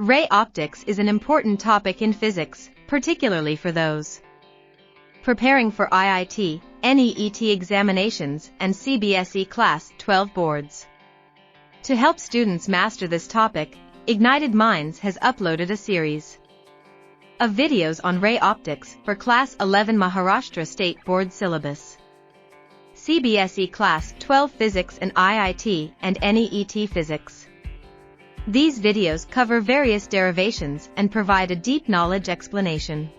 Ray optics is an important topic in physics, particularly for those preparing for IIT, NEET examinations, and CBSE Class 12 boards. To help students master this topic, Ignited Minds has uploaded a series of videos on ray optics for Class 11 Maharashtra State Board syllabus, CBSE Class 12 Physics and IIT and NEET Physics. These videos cover various derivations and provide a deep knowledge explanation.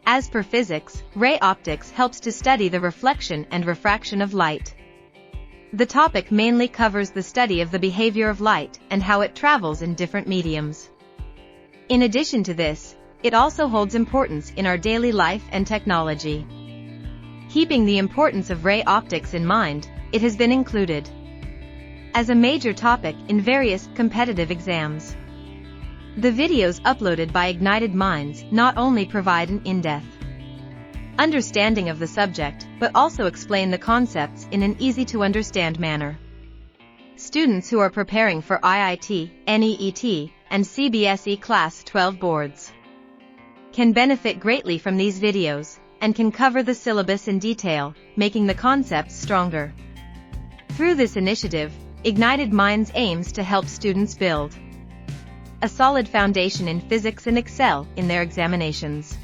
As per physics, ray optics helps to study the reflection and refraction of light. The topic mainly covers the study of the behavior of light and how it travels in different mediums. In addition to this, it also holds importance in our daily life and technology. Keeping the importance of ray optics in mind, it has been included as a major topic in various competitive exams. The videos uploaded by Ignited Minds not only provide an in-depth understanding of the subject, but also explain the concepts in an easy-to-understand manner. Students who are preparing for IIT, NEET, and CBSE Class 12 boards can benefit greatly from these videos, and can cover the syllabus in detail, making the concepts stronger. Through this initiative, Ignited Minds aims to help students build a solid foundation in physics and excel in their examinations.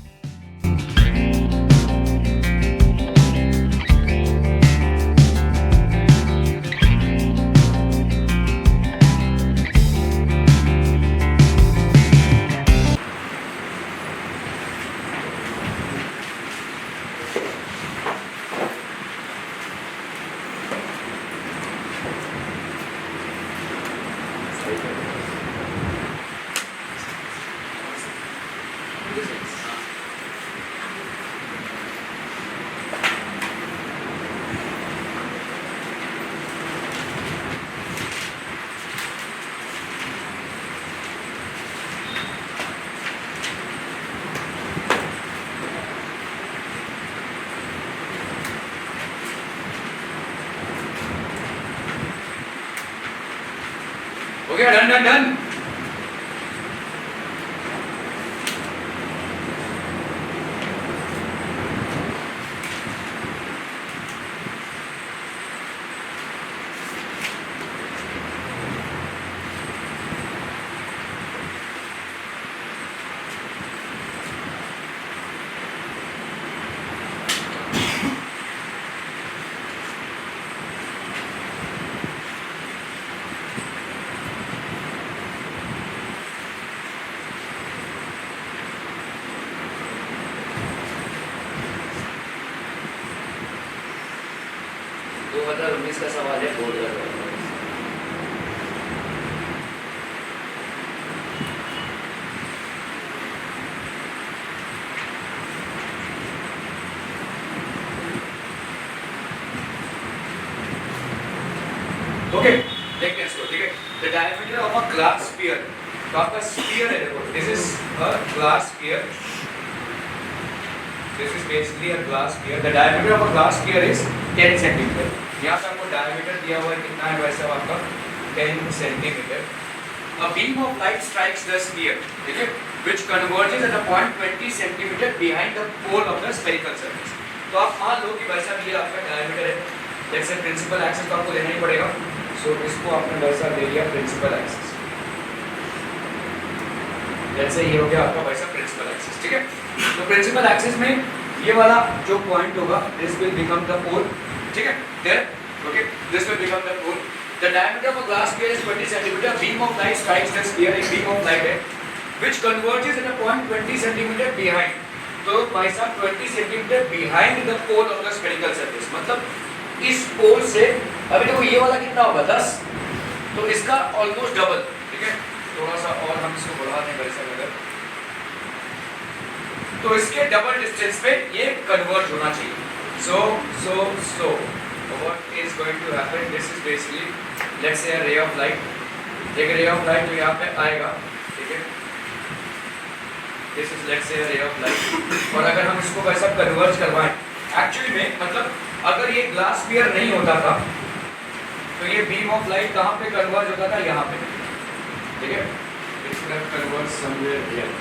Okay, done. तो 2019 का सवाल है board का। Okay, देखते हैं इसको। ठीक है, the diameter of a glass sphere, तो आपका स्फीयर है, देखो this is a glass sphere, this is basically a glass sphere. The diameter of a glass sphere is 10 centimetre. यहाँ पे आपको डायमीटर दिया हुआ है, कितना है वैसे आपका 10 centimetre. A beam of light strikes the sphere, ठीक है, which converges at a point 20 centimetre behind the pole of the spherical surface. तो आप मान लो कि वैसा ये आपका डायमीटर है, जैसे प्रिंसिपल एक्सिस तो आपको लेना ही पड़ेगा, सो इसको आपने वैसा ले लिया प्रिंसिपल एक्सिस, जैसे ये हो गया आपका वैसा प्रिंसिपल एक्सिस। ठीक है, तो प्रिंसिपल एक्सिस में ये वाला जो पॉइंट होगा, this will become the pole. ठीक है, there, okay, this will become the pole. The diameter of a glass sphere is 20 centimetre. Beam of light strikes the sphere, एक बीम ऑफ लाइट है, which converges at a point 20 centimetre behind. तो भाई साहब 20 centimetre behind the pole of the spherical surface, मतलब इस पोल से, अभी देखो ये वाला कितना होगा 10, तो इसका ऑलमोस्ट डबल। ठीक है, थोड़ा सा और हम इसको बढ़ा दें वैसा अगर, तो इसके डबल डिस्टेंस पे ये कन्वर्ज होना चाहिए। So what is going to happen? This is basically, let's say a ray of light. एक ray of light जो यहाँ पे आएगा, ठीक है, this is let's say a ray of light, और अगर हम इसको वैसा कन्वर्ज करवाएं, एक्चुअली में मतलब अगर ये ग्लास स्फीयर नहीं होता था तो ये बीम ऑफ लाइट कहाँ पे कन्वर्ज होता था, यहाँ पे। ठीक है, it should have converged somewhere here.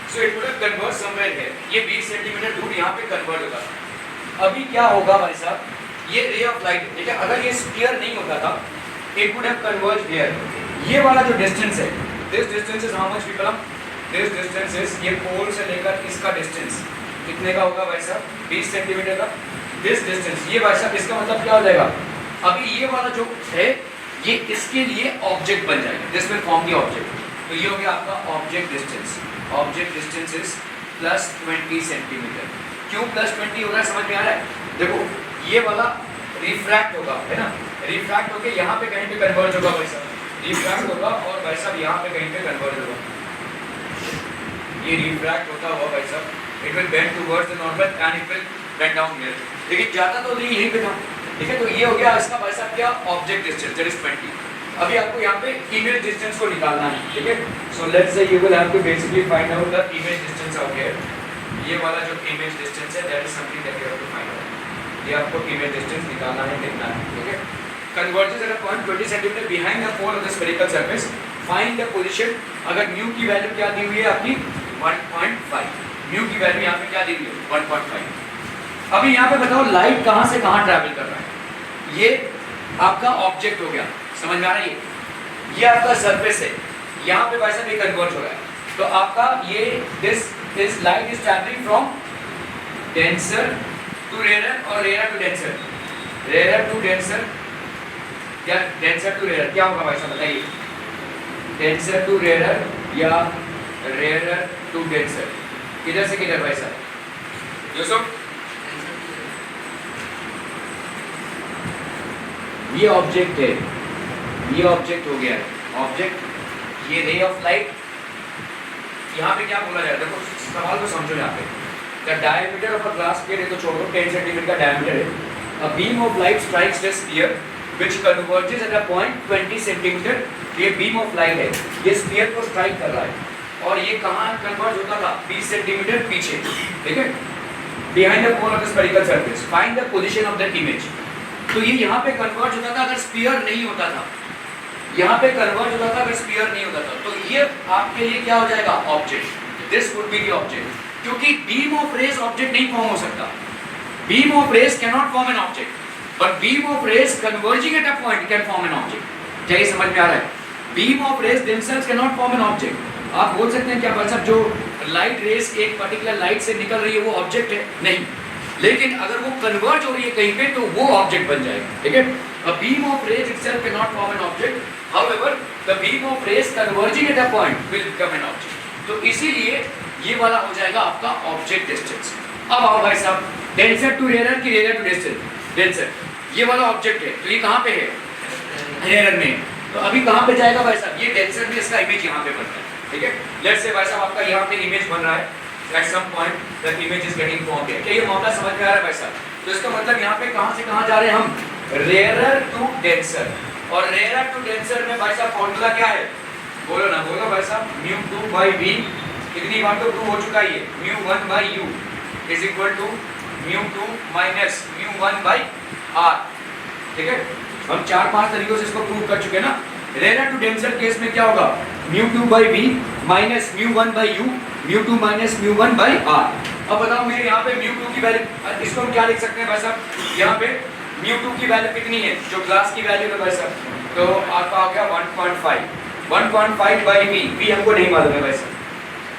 So it would have converged somewhere here. ये 20 सेंटीमीटर दूर यहाँ पे कन्वर्ट होगा। अभी क्या होगा भाई साहब, ये रे ऑफ लाइट, ठीक है, अगर ये स्फीयर नहीं होता था, it would have converged here. ये वाला जो डिस्टेंस है, this distance is how much people? This distance is, ये पोल से लेकर इसका डिस्टेंस कितने का होगा भाई साहब? 20 सेंटीमीटर का। This distance, ये भाई साहब इसका मतलब क्या हो जाएगा? अभी ये वाला जो है, ये इसके लिए ऑब्जेक्ट बन जाएगा। This will form the object. तो ये हो गया आपका object distance. Object distance is +20 centimetre. क्यों +20 हो रहा है, समझ में आ रहा है? देखो ये वाला रिफ्रैक्ट होगा, है ना, रिफ्रैक्ट होके यहाँ पे कहीं पे कन्वर्ज होगा भाई साहब, रिफ्रैक्ट होगा और भाई साहब यहाँ पे कहीं पे कन्वर्ज होगा। ये रिफ्रैक्ट होता हुआ भाई साहब, it will bend towards the normal and it will bend down here. लेकिन ज्यादा तो नहीं, यहीं पे था, ठीक है। तो ये हो गया इसका भाई साहब क्या, ऑब्जेक्ट डिस्टेंस दैट इज 20। अभी आपको यहाँ पे इमेज डिस्टेंस को निकालना है, ठीक है। So let's say you will have to basically find out the image distance out here. ये वाला जो इमेज डिस्टेंस है that is something that you have to find out. ये आपको इमेज डिस्टेंस निकालना है, देखना है, ठीक है। Converges at a point 20 centimetre behind the pole of the spherical surface, find the position. अगर म्यू की वैल्यू क्या दी हुई है आपकी 1.5, म्यू की वैल्यू यहाँ पे क्या दी हुई है 1.5। अभी यहाँ पे बताओ लाइट कहाँ से कहाँ ट्रैवल कर रहा है। ये आपका ऑब्जेक्ट हो गया, समझ में आ रहा है? ये आपका सरफेस है, यहाँ पे वैसा भी कन्वर्ज हो रहा है। तो आपका ये this light is travelling from denser to rare और rare to denser, rare to denser या डेंसर टू रेयर, क्या होगा वैसा बताइए? डेंसर टू रेयर या रेयर टू डेंसर, किधर से किधर वैसा? यूसुफ, ये ऑब्जेक्ट है, ये ऑब्जेक्ट हो गया है, ऑब्जेक्ट, ये रे ऑफ लाइट। यहाँ पे क्या बोला जाए, देखो सवाल को समझो। यहाँ पे the diameter of a glass plate है, तो छोड़ो 10 सेंटीमीटर का डायमीटर है। अ beam of light strikes the sphere which converges at a point 20 centimetre. ये बीम ऑफ लाइट है, ये स्फीयर को स्ट्राइक कर रहा है और ये कहाँ कन्वर्ज होता था? 20 सेंटीमीटर पीछे, ठीक है, behind the pole of the spherical surface. Find the position of that image. तो ये यहाँ पे कन्वर्ज होता था अगर स्फीयर नहीं होता था, यहाँ पे कन्वर्ज होता था अगर स्फीयर नहीं होता था। तो ये आपके लिए क्या हो जाएगा? Object. This would be the object, क्योंकि बीम ऑफ रेज ऑब्जेक्ट नहीं फॉर्म हो सकता। Beam of rays can not form an object, but beam of rays converging at a point can form an object. क्या ये समझ में आ रहा है? Beam of rays themselves can not form an object. आप बोल सकते हैं क्या भाई साहब, जो लाइट रेज एक पर्टिकुलर लाइट से निकल रही है वो ऑब्जेक्ट है? नहीं, लेकिन अगर वो कन्वर्ज हो रही है कहीं पे तो वो ऑब्जेक्ट बन जाएगा, ठीक है। A beam of rays itself cannot form an object. However, the beam of rays converging at a point will become an object. तो इसीलिए ये वाला हो जाएगा आपका ऑब्जेक्ट डिस्टेंस। अब आओ भाई साहब, डेंसर टू रेयर की रेयर टू डेंसर, डेंसर ये वाला ऑब्जेक्ट है, तो ये कहाँ पे है? रेयर में। तो अभी कहाँ पे जाएगा भाई साहब? ये डेंसर में इसका इमेज यहाँ पे बन रहा है, ठीक है। लेट्स से भाई साहब आपका यहाँ पे इमेज बन रहा है, at some point the image is getting formed here। क्या ये मामला समझ में आ रहा है भाई साहब? तो इसका मतलब यहाँ पे कहाँ से कहाँ जा रहे हैं हम? Rare to denser. और रेयर टू डेंसर में भाई साहब फॉर्मूला क्या है? बोलो ना, बोलो भाई साहब। μ2/v, कितनी बार तो प्रूव हो चुका है ये, μ1/u is equal to μ2 minus μ1/r, ठीक है। हम 4-5 तरीकों से इसको प्रूव कर चुके हैं ना। रेयर टू डेंसर केस में क्या होगा? μ2/v minus μ1/u, μ2 minus μ1/r। अब बताओ मेरे यहाँ पे μ2 की वैल्यू, इसको हम क्या लिख सकते हैं भाई साहब? यहाँ पे μ2 की वैल्यू कितनी है जो ग्लास की वैल्यू है भाई साहब? तो आपका आ गया 1.5, 1.5/v, v हमको नहीं मालूम है भाई साहब,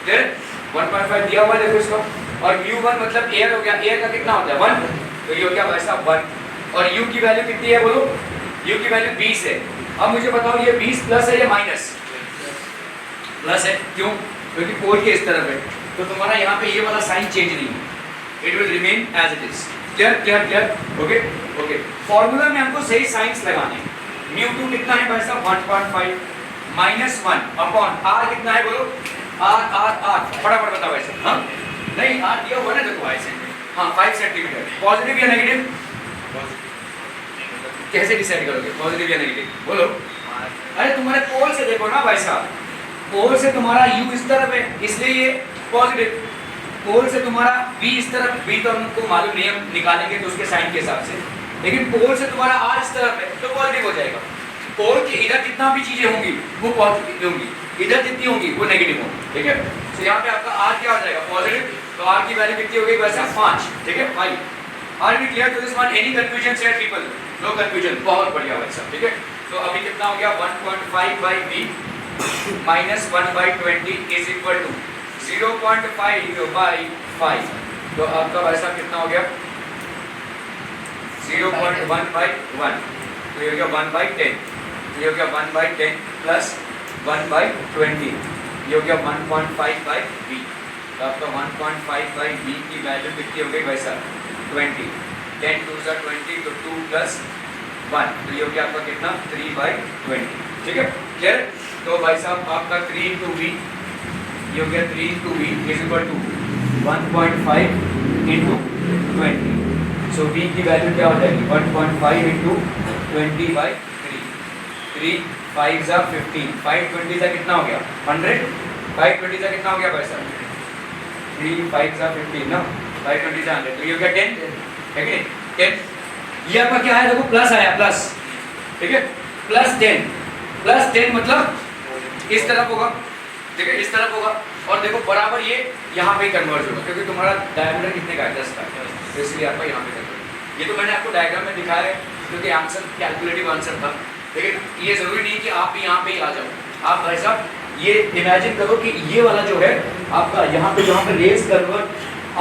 फिर 1.5 दिया हुआ है देखो इसको। और μ1 मतलब एयर हो गया, एयर का कितना होता है? 1, तो ये हो गया भाई साहब 1। और u की वैल्यू कितनी है बोलो? u की वैल्यू 20 है। अब मुझे बताओ ये 20 प्लस है या माइनस? प्लस है, क्यों? क्योंकि पोल के इस तरफ है, तो तुम्हारा यहाँ पे ये वाला साइन चेंज नहीं है, it will remain as it is. Clear clear clear, okay okay. Formula में हमको सही साइंस लगाने हैं। μ2 कितना है भाई साहब? 1.5 माइनस 1 अपॉन r कितना है बोलो? r r r, फटाफट बताओ ऐसे। हाँ नहीं, r दिया हुआ ना देखो ऐसे, हाँ 5 सेंटीमीटर, पॉजिटिव या नेगेटिव? कैसे डिसाइड करोगे पॉजिटिव या नेगेटिव? बोलो। अरे तुम्हारे पोल से देखो ना भाई साहब, पोल से तुम्हारा u इस तरफ है इसलिए ये पॉजिटिव, पोल से तुम्हारा v इस तरफ, v तो हमको मालूम नहीं, हम निकालेंगे तो उसके साइन के हिसाब से, लेकिन पोल से तुम्हारा r इस तरफ है तो पॉजिटिव हो जाएगा। पोल के इधर जितना भी चीजें होंगी वो पॉजिटिव होंगी, इधर जितनी होंगी वो नेगेटिव होंगी, ठीक है। तो यहाँ पे आपका r क्या हो जाएगा? पॉजिटिव, तो r की वैल्यू कितनी हो गई वैसे? 5, ठीक है 5। Are we clear to this one? Any confusion share people? No confusion, बहुत बढ़िया भाई साहब, ठीक है। तो अभी कितना हो गया? 1.5 by v minus 1 by 20 is equal to 0.5 by 5। तो आपका भाई साहब कितना हो गया? 0.1 by 1, तो ये हो गया 1 by 10, ये हो गया 1 by 10 प्लस 1 by 20, ये हो गया 1.5 by v। तो आपका 1.5 by v की वैल्यू कितनी हो गई भाई साहब? 20, 10 2 सा 20, तो 2 प्लस 1, तो ये हो गया आपका कितना? 3 by 20, ठीक है क्लियर। तो भाई साहब आपका 3 into v, ये हो गया 3 into v is equal to 1.5 into 20, so v की वैल्यू क्या हो जाएगी? 1.5 into 20 by 3, 3 5 सा 15, 5 20 सा कितना हो गया? 100, 5 20 सा कितना हो गया भाई साहब? 3 5 सा 15 ना, 5 20 सा 100, तो ये हो गया 10, है कि नहीं? 10, ये आपका क्या है? देखो प्लस आया, प्लस, ठीक है, प्लस 10, प्लस 10 मतलब इस तरफ होगा, ठीक है, इस तरफ होगा, और देखो बराबर ये यहाँ पे कन्वर्ज होगा, क्योंकि तुम्हारा डायमीटर कितने का है? 10 का, तो इसलिए आपका यहाँ पे कन्वर्ज। ये तो मैंने आपको डायग्राम में दिखाया है क्योंकि आंसर कैलकुलेटिव आंसर था, लेकिन ये जरूरी नहीं कि आप भी यहाँ पे ही आ जाओ। आप भाई साहब ये इमेजिन करो कि ये वाला जो है आपका यहाँ पे रेज कन्वर्ट,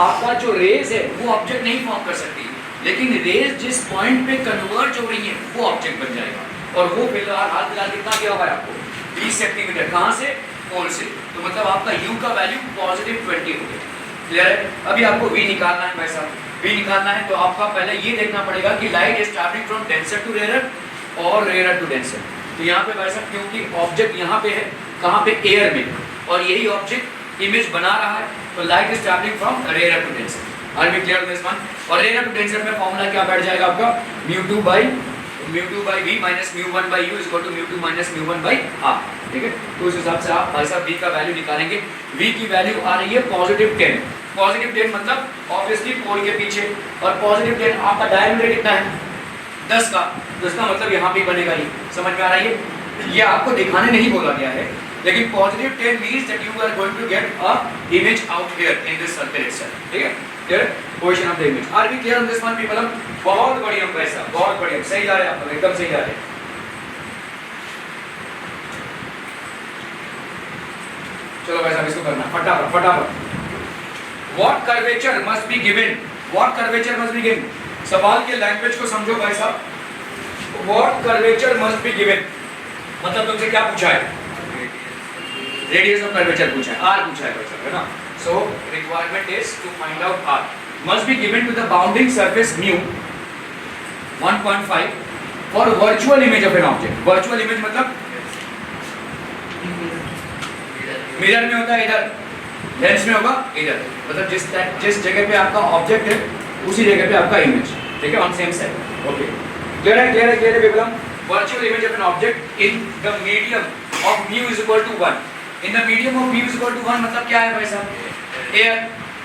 आपका जो रेज है वो ऑब्जेक्ट नहीं फॉर्म कर सकती, लेकिन रेज जिस पॉइंट पे कन्वर्ज हो रही है वो ऑब्जेक्ट बन जाएगा, और वो फिलहाल हाल फिलहाल कितना दिया हुआ है आपको? 20 सेंटीमीटर। कहाँ से? पोल से। तो मतलब आपका u का वैल्यू पॉजिटिव 20 हो गया, क्लियर है। अभी आपको v निकालना है भाई साहब, v निकालना है तो आपका पहले ये देखना पड़ेगा कि light is travelling from denser to rare और रेयर टू डेंसर। तो यहाँ पे भाई साहब क्योंकि ऑब्जेक्ट यहाँ पे है, कहाँ पे? एयर में, और यही ऑब्जेक्ट इमेज बना रहा है, तो light is travelling from rare to denser. Are we clear this one? और रेयर टू डेंसर में फॉर्मूला क्या बैठ जाएगा आपका? μ2 by v minus μ1 by u is equal to μ2 minus μ1 by r, ठीक है। तो उस हिसाब से आप भाई साहब v का वैल्यू निकालेंगे। v की वैल्यू आ रही है पॉजिटिव 10, पॉजिटिव 10 मतलब ऑब्वियसली पोल के पीछे, और पॉजिटिव 10 आपका डायमीटर कितना है? 10 का, तो इसका मतलब यहाँ पे बनेगा ही। समझ में आ रही है? ये आपको दिखाने नहीं बोला गया है, लेकिन positive 10 means that you are going to get a image out here in this circle itself, ठीक है। Clear? Position of the image. Are we clear on this one people? बहुत बढ़िया पैसा, बहुत बढ़िया, सही जा रहे हैं आप लोग, एकदम सही जा रहे हैं। चलो भाई साहब इसको करना फटाफट फटाफट। What curvature must be given? What curvature must be given? सवाल के लैंग्वेज को समझो भाई साहब। What curvature must be given मतलब तुमसे क्या पूछा है? रेडियस ऑफ कर्वेचर पूछा है, आर पूछा है भाई साहब, है ना। So requirement is to find out are must be given to the bounding surface mu 1.5 for virtual image of an object। virtual image मतलब मिरर में होता है इधर, लेंस में होगा इधर, मतलब जिस जगह पे आपका ऑब्जेक्ट है उसी जगह पे आपका इमेज, ठीक है, on same side. Okay, clear है क्लियर है क्लियर है Vikram? virtual image of an object in the medium of mu is equal to 1। in the medium of mu is equal to 1 मतलब क्या है भाई साहब? एयर।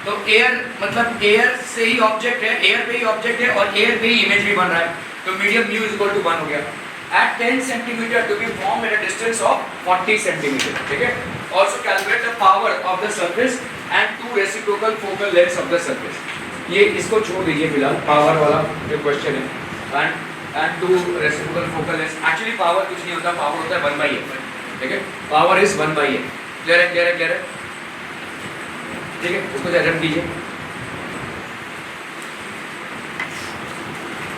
तो एयर मतलब एयर से ही ऑब्जेक्ट है, एयर पे ही ऑब्जेक्ट है, और एयर पे ही इमेज भी बन रहा है, तो medium mu is equal to 1 हो गया। At 10 centimetre to be form at a distance of 40 centimetre, ठीक है। Also calculate the power of the surface and two reciprocal focal lengths of the surface. ये इसको छोड़ दीजिए फिलहाल, पावर वाला जो क्वेश्चन है, and two reciprocal focal lengths. Actually power कुछ नहीं होता, पावर होता है 1/a, ठीक है, पावर इज 1/a। क्लियर है क्लियर है क्लियर है, ठीक है। उसको रट कीजिए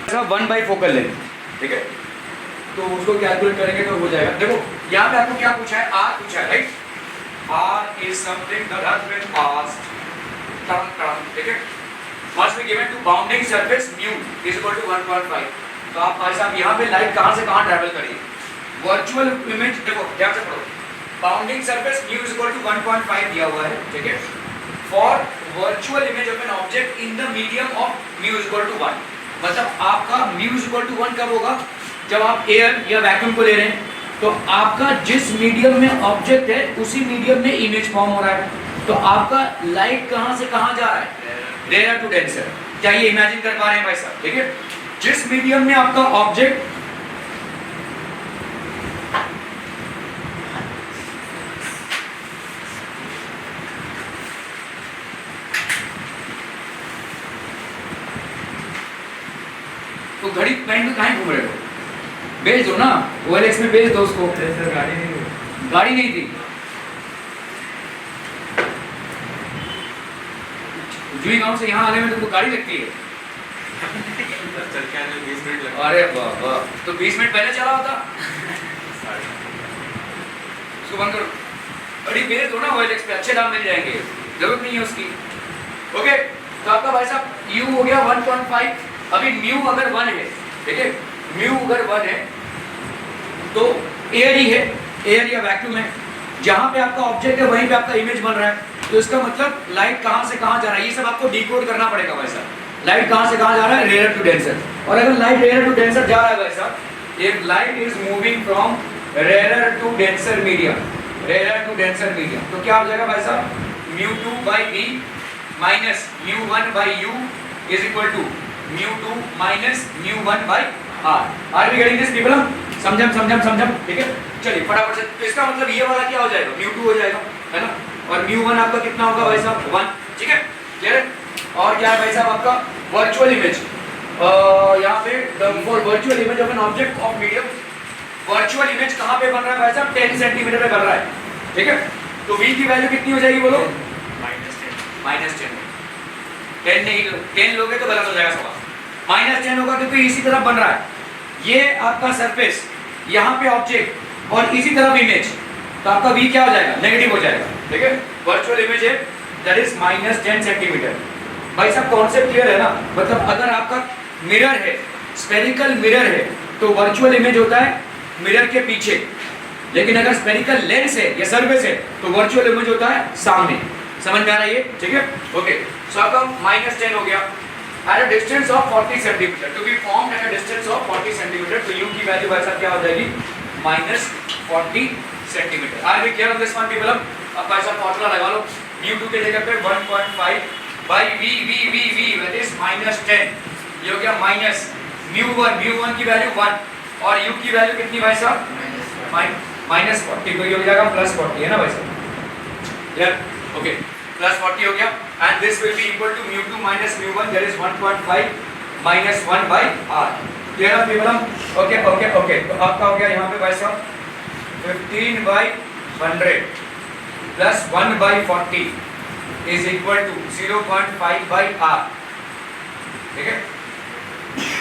1/4 फोकल लेंथ, ठीक है, तो उसको कैलकुलेट करेंगे तो हो जाएगा। देखो यहाँ पे आपको क्या पूछा है? आर पूछा है, right. R is something that has been asked, ठीक है। Must be given to bounding surface mu is equal to 1.5। तो आप भाई साहब यहाँ पे लाइट कहाँ से कहाँ ट्रैवल करिए? वर्चुअल इमेज देखो ध्यान से पढ़ो। Bounding surface mu is equal to 1.5 दिया हुआ है, ठीक है। For virtual image of an object in the medium of mu is equal to 1। मतलब आपका म्यू इज इक्वल टू 1 कब होगा? जब आप एयर या वैक्यूम को ले रहे हैं तो आपका जिस मीडियम में ऑब्जेक्ट है उसी मीडियम में इमेज फॉर्म हो रहा है। तो आपका लाइट कहां से कहां जा रहा है? Rare to denser. क्या ये इमेजिन कर पा रहे हैं भाई साहब? ठीक है, जिस मीडियम में आपका ऑब्जेक्ट तो घड़ी पहन के कहां घूम रहे हो? बेच दो ना, OLX में बेच दो उसको। गाड़ी नहीं थी। जुई गांव से यहाँ आने में तुमको गाड़ी लगती है? चल के आने में 20 मिनट लगते। अरे बाबा, तो 20 मिनट पहले चला होता। उसको बंद करो, गाड़ी बेच दो ना OLX पे, अच्छे दाम मिल जाएंगे, जरूरत नहीं है उसकी। ओके, तो आपका भाई साहब U हो गया 1.5। अभी म्यू अगर 1 है, ठीक है, म्यू अगर 1 है तो एयर ही है, एयर या वैक्यूम है। जहां पे आपका ऑब्जेक्ट है वहीं पे आपका इमेज बन रहा है। तो इसका मतलब लाइट कहां से कहां जा रहा है ये सब आपको डिकोड करना पड़ेगा भाई साहब। लाइट कहां से कहां जा रहा है? Rare to denser. और अगर लाइट रेयर टू डेंसर जा रहा है भाई साहब, if light is moving from rare to denser medium, rare to denser medium, तो क्या हो जाएगा भाई साहब? μ2 by v minus μ1 by u is equal to μ2 minus μ1 by r। Are we getting this people? समझम, ठीक है। चलिए फटाफट से, तो इसका मतलब ये वाला क्या हो जाएगा? μ2 हो जाएगा, है ना। और μ1 आपका कितना होगा भाई साहब? 1, ठीक है, क्लियर है। और क्या है भाई साहब आपका वर्चुअल इमेज? यहाँ पे for virtual image of an object of medium, virtual image कहाँ पे बन रहा है भाई साहब? 10 सेंटीमीटर पे बन रहा है, ठीक है। तो v की वैल्यू कितनी हो जाएगी बोलो? -10। 10 नहीं, 10 लोगे तो गलत हो जाएगा सवाल। -10 होगा क्योंकि इसी तरफ बन रहा है। ये आपका सरफेस, यहाँ पे ऑब्जेक्ट और इसी तरफ इमेज, तो आपका v क्या हो जाएगा? नेगेटिव हो जाएगा, ठीक है। वर्चुअल इमेज है दैट इज -10 सेंटीमीटर। भाई साहब कॉन्सेप्ट क्लियर है ना? मतलब अगर आपका मिरर है, स्फेरिकल मिरर है, तो वर्चुअल इमेज होता है मिरर के पीछे। लेकिन अगर स्फेरिकल लेंस है या सरफेस है तो वर्चुअल इमेज होता है सामने। समझ में आ रहा है ये? ठीक है, ओके। सो आपका -10 हो गया at a distance of 40 centimeter to be formed at a distance of 40 centimeter। तो u की वैल्यू भाई साहब क्या हो जाएगी? -40 centimetre. Are we clear on this one people? अब भाई साहब फॉर्मूला लगा लो। μ2 के जगह पे 1.5 by v that is -10। ये हो गया माइनस μ1 की वैल्यू 1 और u की वैल्यू कितनी भाई साहब? -40। तो ये हो जाएगा +40, है ना भाई साहब? क्लियर? ओके, +40 हो गया and this will be equal to μ2 minus μ1 that is 1.5 minus 1 by r। Clear है पीपल? ओके। तो आपका हो गया यहाँ पे भाई साहब 15 by 100 plus 1 by 40 is equal to 0.5 by r, ठीक है।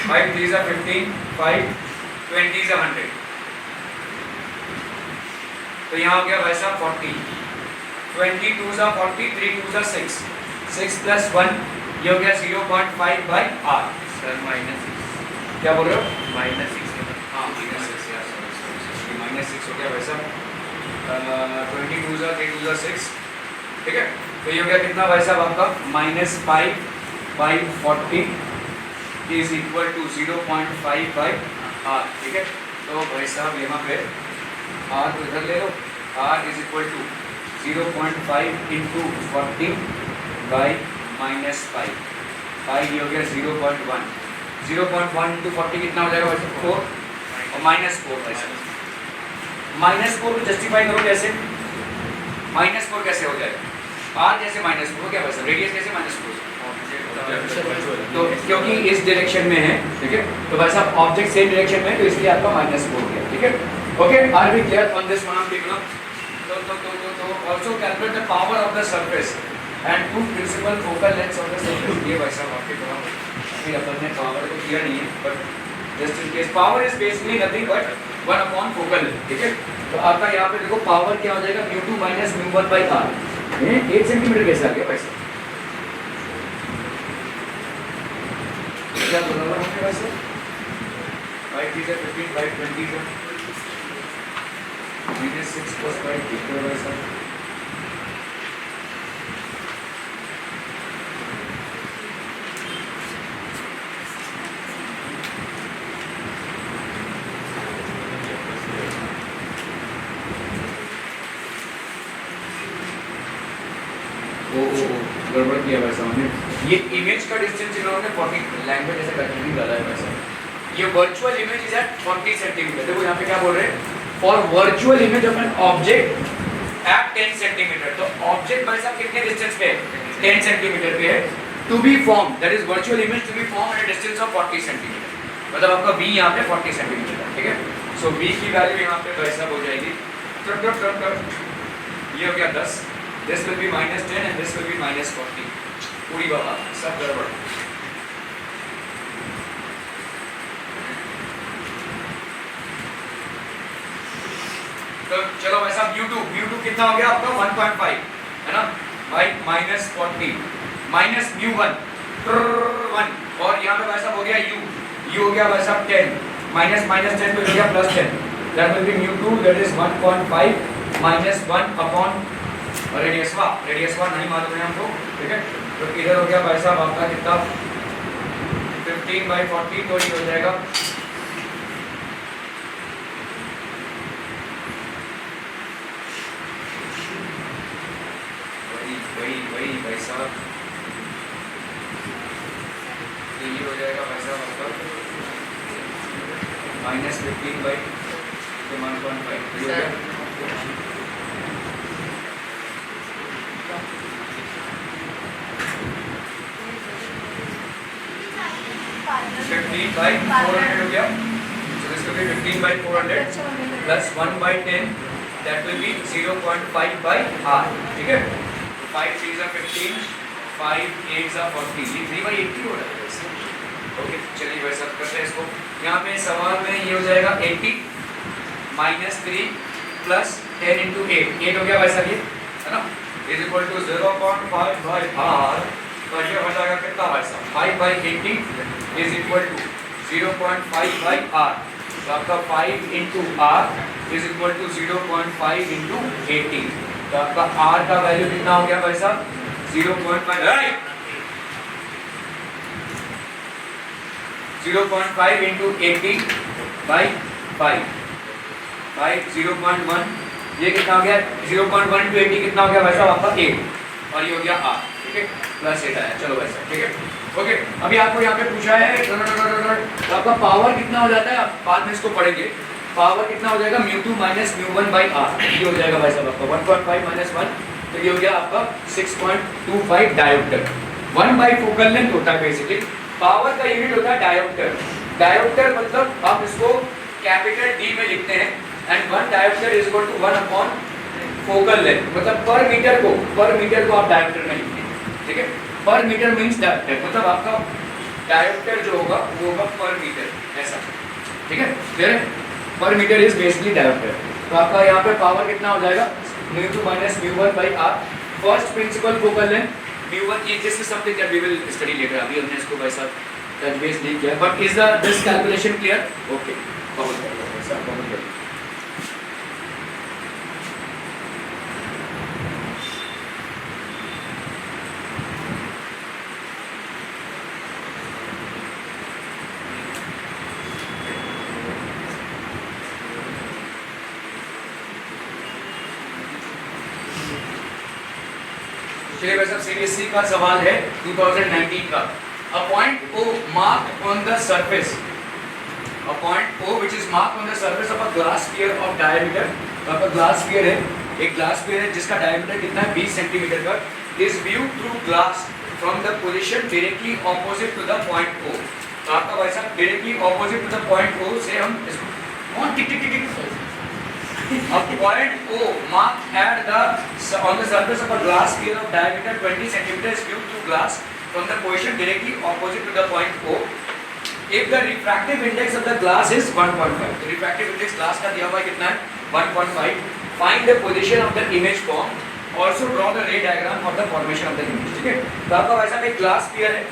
5 3 are 15, 5 20 is 100। तो यहाँ हो गया भाई साहब 40, 22 are 40, 3 2 are 6, 6 plus 1 ये हो गया 0.5 by r। सर -6 क्या बोल रहे हो? -6 हाँ -6 यार, -6 हो गया भाई साहब। 22 are 3 2 are 6, ठीक है। तो ये हो गया कितना भाई साहब आपका? -5 by 40 is equal to 0.5 by r, ठीक है। तो भाई साहब यहाँ पे r को इधर ले लो, r is equal to 0.5 into 40 by -5, 5 ये हो गया 0.1, 0.1 into 40 कितना हो जाएगा वैसे? 4 और -4 भाई साहब। -4 को जस्टिफाई करो कैसे? -4 कैसे हो जाएगा? r जैसे -4 हो गया भाई साहब, रेडियस कैसे -4? तो क्योंकि इस डायरेक्शन में है, ठीक है, तो भाई साहब ऑब्जेक्ट सेम डायरेक्शन में है तो इसलिए आपका -4 हो गया, ठीक है। Okay, are we clear on this one people? तो also calculate the power of the surface and two principal focal lengths of the surface। ये भाई साहब आपके पास अभी अपन ने पावर तो किया नहीं है, but just in case power is basically nothing but one by focal length, ठीक है। तो आपका यहाँ पे देखो पावर क्या हो जाएगा? μ2 minus μ1 by r। 1 सेंटीमीटर कैसे आ गया भाई साहब? क्या बोल रहा हूँ भाई साहब? 5 3 are 15, 5 20 है -6 plus 5 equal भाई साहब दिया भाई साहब। ये इमेज का डिस्टेंस इन्होंने 40 लैंग्वेज ऐसे कंटिन्यू डाला है भाई साहब। ये virtual image is at 40 centimetre. देखो यहाँ पे क्या बोल रहे हैं, for virtual image of an object at 10 centimetre. तो ऑब्जेक्ट भाई साहब कितने डिस्टेंस पे है, 10 सेंटीमीटर पे है। To be form, that is virtual image to be form at a distance of 40 centimetre. मतलब आपका b यहाँ पे 40 सेंटीमीटर है, ठीक है। सो b की वैल्यू यहाँ पे भाई साहब हो जाएगी, ये हो गया 10, this will B -10 and this will B -40। पूरी बात सब गड़बड़। तो चलो भाई साहब u2 कितना हो गया आपका 1.5 है ना, बाई -40 माइनस μ1 1, और यहाँ पे भाई साहब हो गया u हो गया भाई साहब 10 -10 तो हो गया +10, that will be μ2 that is 1.5 -1 upon radius नहीं मालूम है हमको, ठीक है। तो इधर हो गया भाई साहब आपका कितना 15/40, तो ये हो जाएगा वही भाई साहब, ये हो जाएगा भाई साहब आपका -15/1.5 हो गया। 15/400 हो गया। So this will be 15/400 plus 1/10, that will be 0.5/r, ठीक है। 5 3s are 15, 5 8s are 40, ये 3/80 हो रहा है। ओके चलिए भाई साहब करते हैं इसको। यहाँ पे सवाल में ये हो जाएगा 80 -3 प्लस 10 into 8 हो गया भाई साहब, ये है ना, इज इक्वल टू 0.5/r। तो ये हो जाएगा कितना भाई साहब 5/80 इज इक्वल टू 0.5/r। तो आपका 5 into r is equal to 0.5 into 80। तो आपका r का वैल्यू कितना हो गया भाई साहब 0.5 into 80/5 0.1, ये कितना हो गया 0.1 into 80 कितना हो गया भाई साहब आपका 8, और ये हो गया r, ठीक है, +8 आया। चलो भाई साहब ठीक है। ओके अभी आपको यहाँ पे पूछा है तो आपका पावर कितना हो जाता है, आप बाद में इसको पढ़ेंगे। पावर कितना हो जाएगा μ2 - μ1/r, ये हो जाएगा भाई साहब आपका 1.5 - 1, तो ये हो गया आपका 6.25 डायोप्टर। 1 फोकल लेंथ होता है बेसिकली, पावर का यूनिट होता है डायोप्टर। डायोप्टर मतलब आप इसको कैपिटल D में लिखते हैं, and 1 dioptre is equal to 1 upon focal length, मतलब पर मीटर को आप डायोप्टर में लिखते हैं, ठीक है। पर मीटर मींस डायोप्टर, मतलब आपका डायोप्टर जो होगा वो होगा पर मीटर, ऐसा, ठीक है। फिर पर मीटर इज बेसिकली डायोप्टर। तो आपका यहाँ पे पावर कितना हो जाएगा μ2 - μ1/r। First principal focal length μ1, this is something that we will study later. अभी हमने इसको भाई साहब टच बेस नहीं किया, but is this calculation clear? Okay बहुत बढ़िया भाई साहब, बहुत बढ़िया। चलिए भाई साहब सीबीएसई का सवाल है 2019 का। A point O marked on the surface, a point O which is marked on the surface of a glass sphere of diameter. तो आपका ग्लास स्फीयर है, एक ग्लास स्फीयर है जिसका डायमीटर कितना है 20 सेंटीमीटर का, is view through glass from the position directly opposite to the point O। तो आपका भाई साहब directly opposite to the point O से हम इसको on tick tick tick a point O marked at the on the surface of a glass sphere of diameter 20 cm is viewed through glass from the position directly opposite to the point O if the refractive index of the glass is 1.5। तो refractive index glass का दिया हुआ है कितना है 1.5। find the position of the image formed, also draw the ray diagram for the formation of the image, ठीक है। तो आपका भाई साहब एक ग्लास स्फीयर है,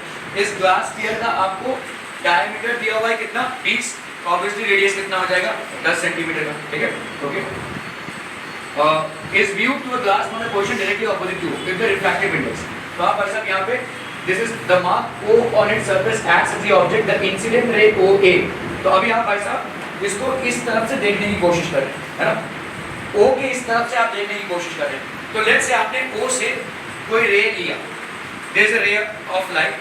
इस ग्लास स्फीयर का आपको डायमीटर दिया हुआ है कितना 20, ऑब्वियसली रेडियस कितना हो जाएगा 10 सेंटीमीटर का, ठीक है। Okay is view to a glass from the position directly opposite to with the refractive index. तो आप भाई साहब यहाँ पे this is the mark O on its surface acts as the object the incident ray OA। तो अभी आप भाई साहब इसको इस तरफ से देखने की कोशिश करें, है ना, O के इस तरफ से आप देखने की कोशिश करें। तो लेट्स से आपने O से कोई रे लिया, देयर इज अ रे ऑफ लाइट,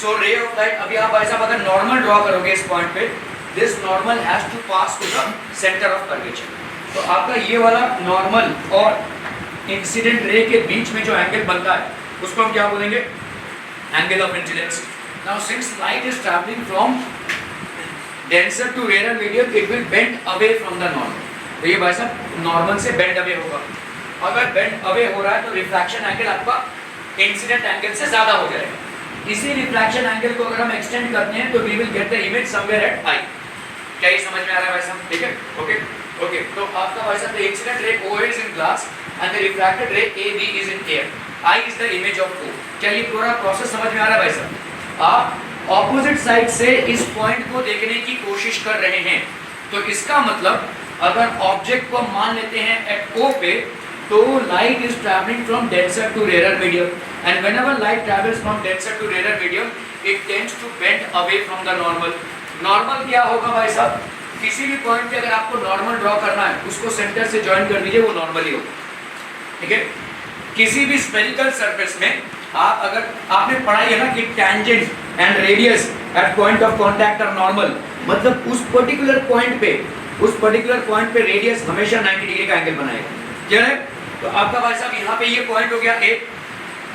सो रे ऑफ लाइट, अभी आप भाई साहब अगर नॉर्मल ड्रॉ करोगे इस पॉइंट पे, this normal has to pass to the centre of curvature. तो आपका ये वाला नॉर्मल और इंसिडेंट रे के बीच में जो एंगल बनता है उसको हम क्या बोलेंगे, angle of incidence. Now since light is travelling from denser to rare medium, it will bend away from the normal. तो ये भाई साहब नॉर्मल से बेंड अवे होगा। अगर बेंड अवे हो रहा है तो रिफ्रैक्शन एंगल आपका इंसिडेंट एंगल से ज्यादा हो जाएगा। इसी रिफ्रैक्शन एंगल को अगर हम एक्सटेंड करते हैं तो we will get the image somewhere at I. क्या ये समझ में आ रहा है भाई साहब? ठीक है, ओके ओके। तो आपका भाई साहब द इंसिडेंट रे O is in glass and the refracted ray AB is in air. I is the image of O. क्या ये पूरा प्रोसेस समझ में आ रहा है भाई साहब? आप ऑपोजिट साइड से इस पॉइंट को देखने की कोशिश कर रहे हैं, तो इसका मतलब अगर ऑब्जेक्ट को मान लेते हैं एट O पे, तो light is travelling from denser to rare medium, and whenever light travels from denser to rare medium, it tends to bend away from the normal. Normal क्या होगा भाई साहब? किसी भी पॉइंट पे अगर आपको नॉर्मल ड्रॉ करना है, उसको सेंटर से ज्वाइन कर दीजिए, वो नॉर्मल ही होगा। ठीक है, किसी भी स्फेरिकल सरफेस में आप अगर आपने पढ़ाई है ना कि tangent and radius at point of contact are normal, मतलब उस पर्टिकुलर पॉइंट पे रेडियस हमेशा 90 डिग्री का एंगल बनाएगा। क्लियर है? तो आपका भाई साहब यहाँ पे ये पॉइंट हो गया ए,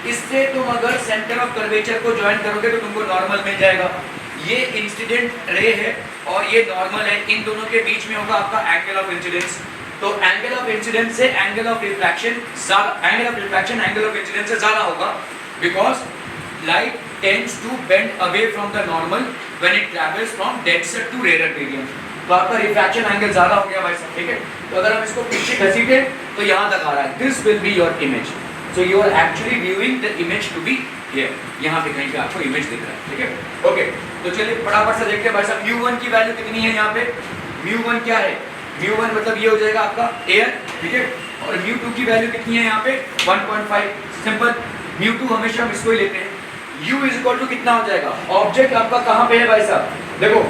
इससे तुम अगर सेंटर ऑफ कर्वेचर को ज्वाइन करोगे तो तुमको नॉर्मल मिल जाएगा। ये इंसिडेंट रे है और ये नॉर्मल है, इन दोनों के बीच में होगा आपका एंगल ऑफ इंसिडेंस। तो एंगल ऑफ इंसिडेंस से angle of refraction angle of incidence से ज्यादा होगा, because light tends to bend away from the normal when it travels from denser to rare medium. तो आपका रिफ्रैक्शन एंगल ज्यादा हो गया भाई साहब। ठीक है, तो अगर हम इसको पीछे घसीटे तो यहाँ तक आ रहा है, this will be your image. So you are actually viewing the image to be here, यहाँ पे कहीं पे आपको इमेज दिख रहा है। ठीक है, ओके। तो चलिए फटाफट से देखते हैं भाई साहब μ1 की वैल्यू कितनी है यहाँ पे। μ1 क्या है? μ1 मतलब ये हो जाएगा आपका एयर, ठीक है, और μ2 की वैल्यू कितनी है यहाँ पे 1.5। सिंपल, μ2 हमेशा हम इसको ही लेते हैं। u इज इक्वल टू कितना हो जाएगा? ऑब्जेक्ट आपका कहाँ पे है भाई साहब? देखो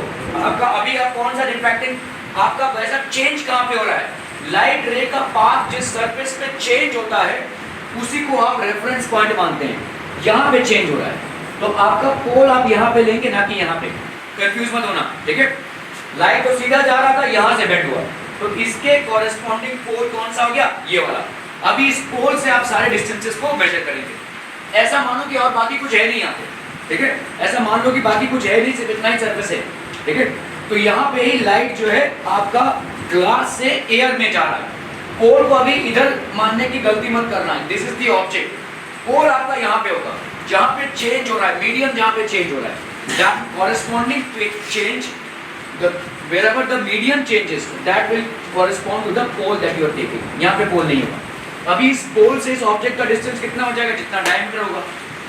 आपका अभी आप कौन सा रिफ्रैक्टिंग, आपका भाई साहब चेंज कहाँ पे हो रहा है? लाइट रे का पाथ जिस सरफेस पे चेंज होता है उसी को आप रेफरेंस पॉइंट मानते हैं, यहाँ पे चेंज हो रहा है। तो आपका पोल आप यहाँ पे लेंगे, ना कि यहाँ पे। कंफ्यूज मत होना, ठीक है। लाइट तो सीधा जा रहा था, यहाँ से बेंड हुआ, तो इसके कॉरेस्पॉन्डिंग पोल कौन सा हो गया? ये वाला। अभी इस पोल से आप सारे डिस्टेंसेस को मेजर करेंगे। ऐसा मानो कि और बाकी कुछ है नहीं यहाँ पे, ठीक है। ऐसा मान लो कि बाकी कुछ है नहीं, सिर्फ इतना ही सरफेस है, ठीक है। तो यहाँ पे ही लाइट जो है आपका ग्लास से एयर में जा रहा है। पोल को अभी इधर मानने की गलती मत करना है। This is the object. Pole आपका यहाँ पे होगा, जहाँ पे चेंज हो रहा है, मीडियम जहाँ पे चेंज हो रहा है, that corresponding to change, the wherever the medium changes, that will correspond to the pole that you are taking. यहाँ पे पोल नहीं होगा। अभी इस पोल से इस ऑब्जेक्ट का डिस्टेंस कितना हो जाएगा? जितना डायमीटर होगा।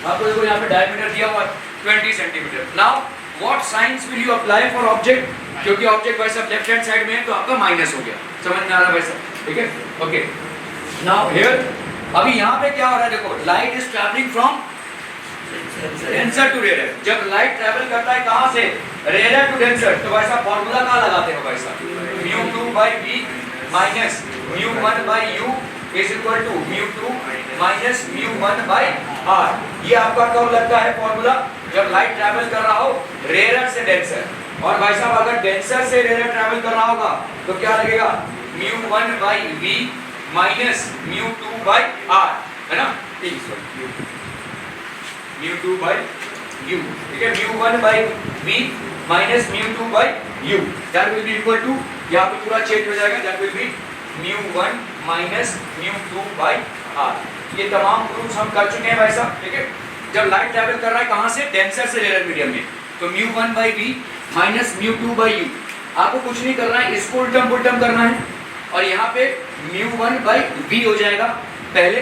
आपको देखो यहाँ पे डायमीटर दिया हुआ है 20 centimetre. Now what science will you apply for object? क्योंकि ऑब्जेक्ट भाई साहब लेफ्ट हैंड साइड में है तो आपका माइनस हो गया। समझ में आ रहा है भाई साहब? ठीक है, ओके। नाउ हियर अभी यहाँ पे क्या हो रहा है? देखो light is travelling from denser to rare. जब लाइट ट्रैवल करता है कहाँ से? रेयर टू डेंसर, तो भाई साहब फॉर्मूला कहाँ लगाते हो भाई साहब? μ2/v minus μ1/u is equal to μ2 minus μ1/r। ये आपका कब लगता है फॉर्मूला? जब लाइट ट्रैवल कर रहा हो रेयर से डेंसर। और भाई साहब अगर डेंसर से रेयर ट्रैवल कर रहा होगा तो क्या लगेगा? μ1/v माइनस μ2/r, है ना? μ2/u, ठीक है। μ1/v minus μ2/u, that will be equal to, यहाँ पे पूरा चेंज हो जाएगा, that will B μ1 minus μ2/r। ये तमाम प्रूफ्स हम कर चुके हैं भाई साहब, ठीक है। जब लाइट ट्रैवल कर रहा है कहाँ से? डेंसर से रेयर मीडियम में, तो μ1/v माइनस μ2/u। आपको कुछ नहीं करना है, इसको उल्टम पुल्टम करना है, और यहाँ पे μ1/v हो जाएगा पहले,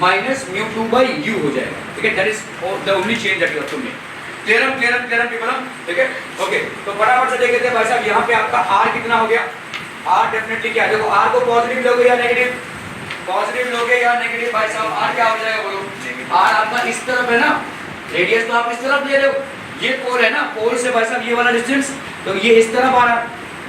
माइनस μ2/u हो जाएगा, ठीक है। That is the only change that you have to make. Clear people, ठीक है, ओके। तो फटाफट से देख लेते हैं भाई साहब, यहाँ पे आपका r कितना हो गया? r डेफिनेटली क्या? देखो r को पॉजिटिव लोगे या नेगेटिव? पॉजिटिव लोगे या नेगेटिव भाई साहब? r क्या हो जाएगा बोलो? r आपका इस तरफ है ना, रेडियस तो आप इस तरफ ले रहे हो, ये पोल है ना, पोल से भाई साहब ये वाला डिस्टेंस, तो ये इस तरफ आ रहा है,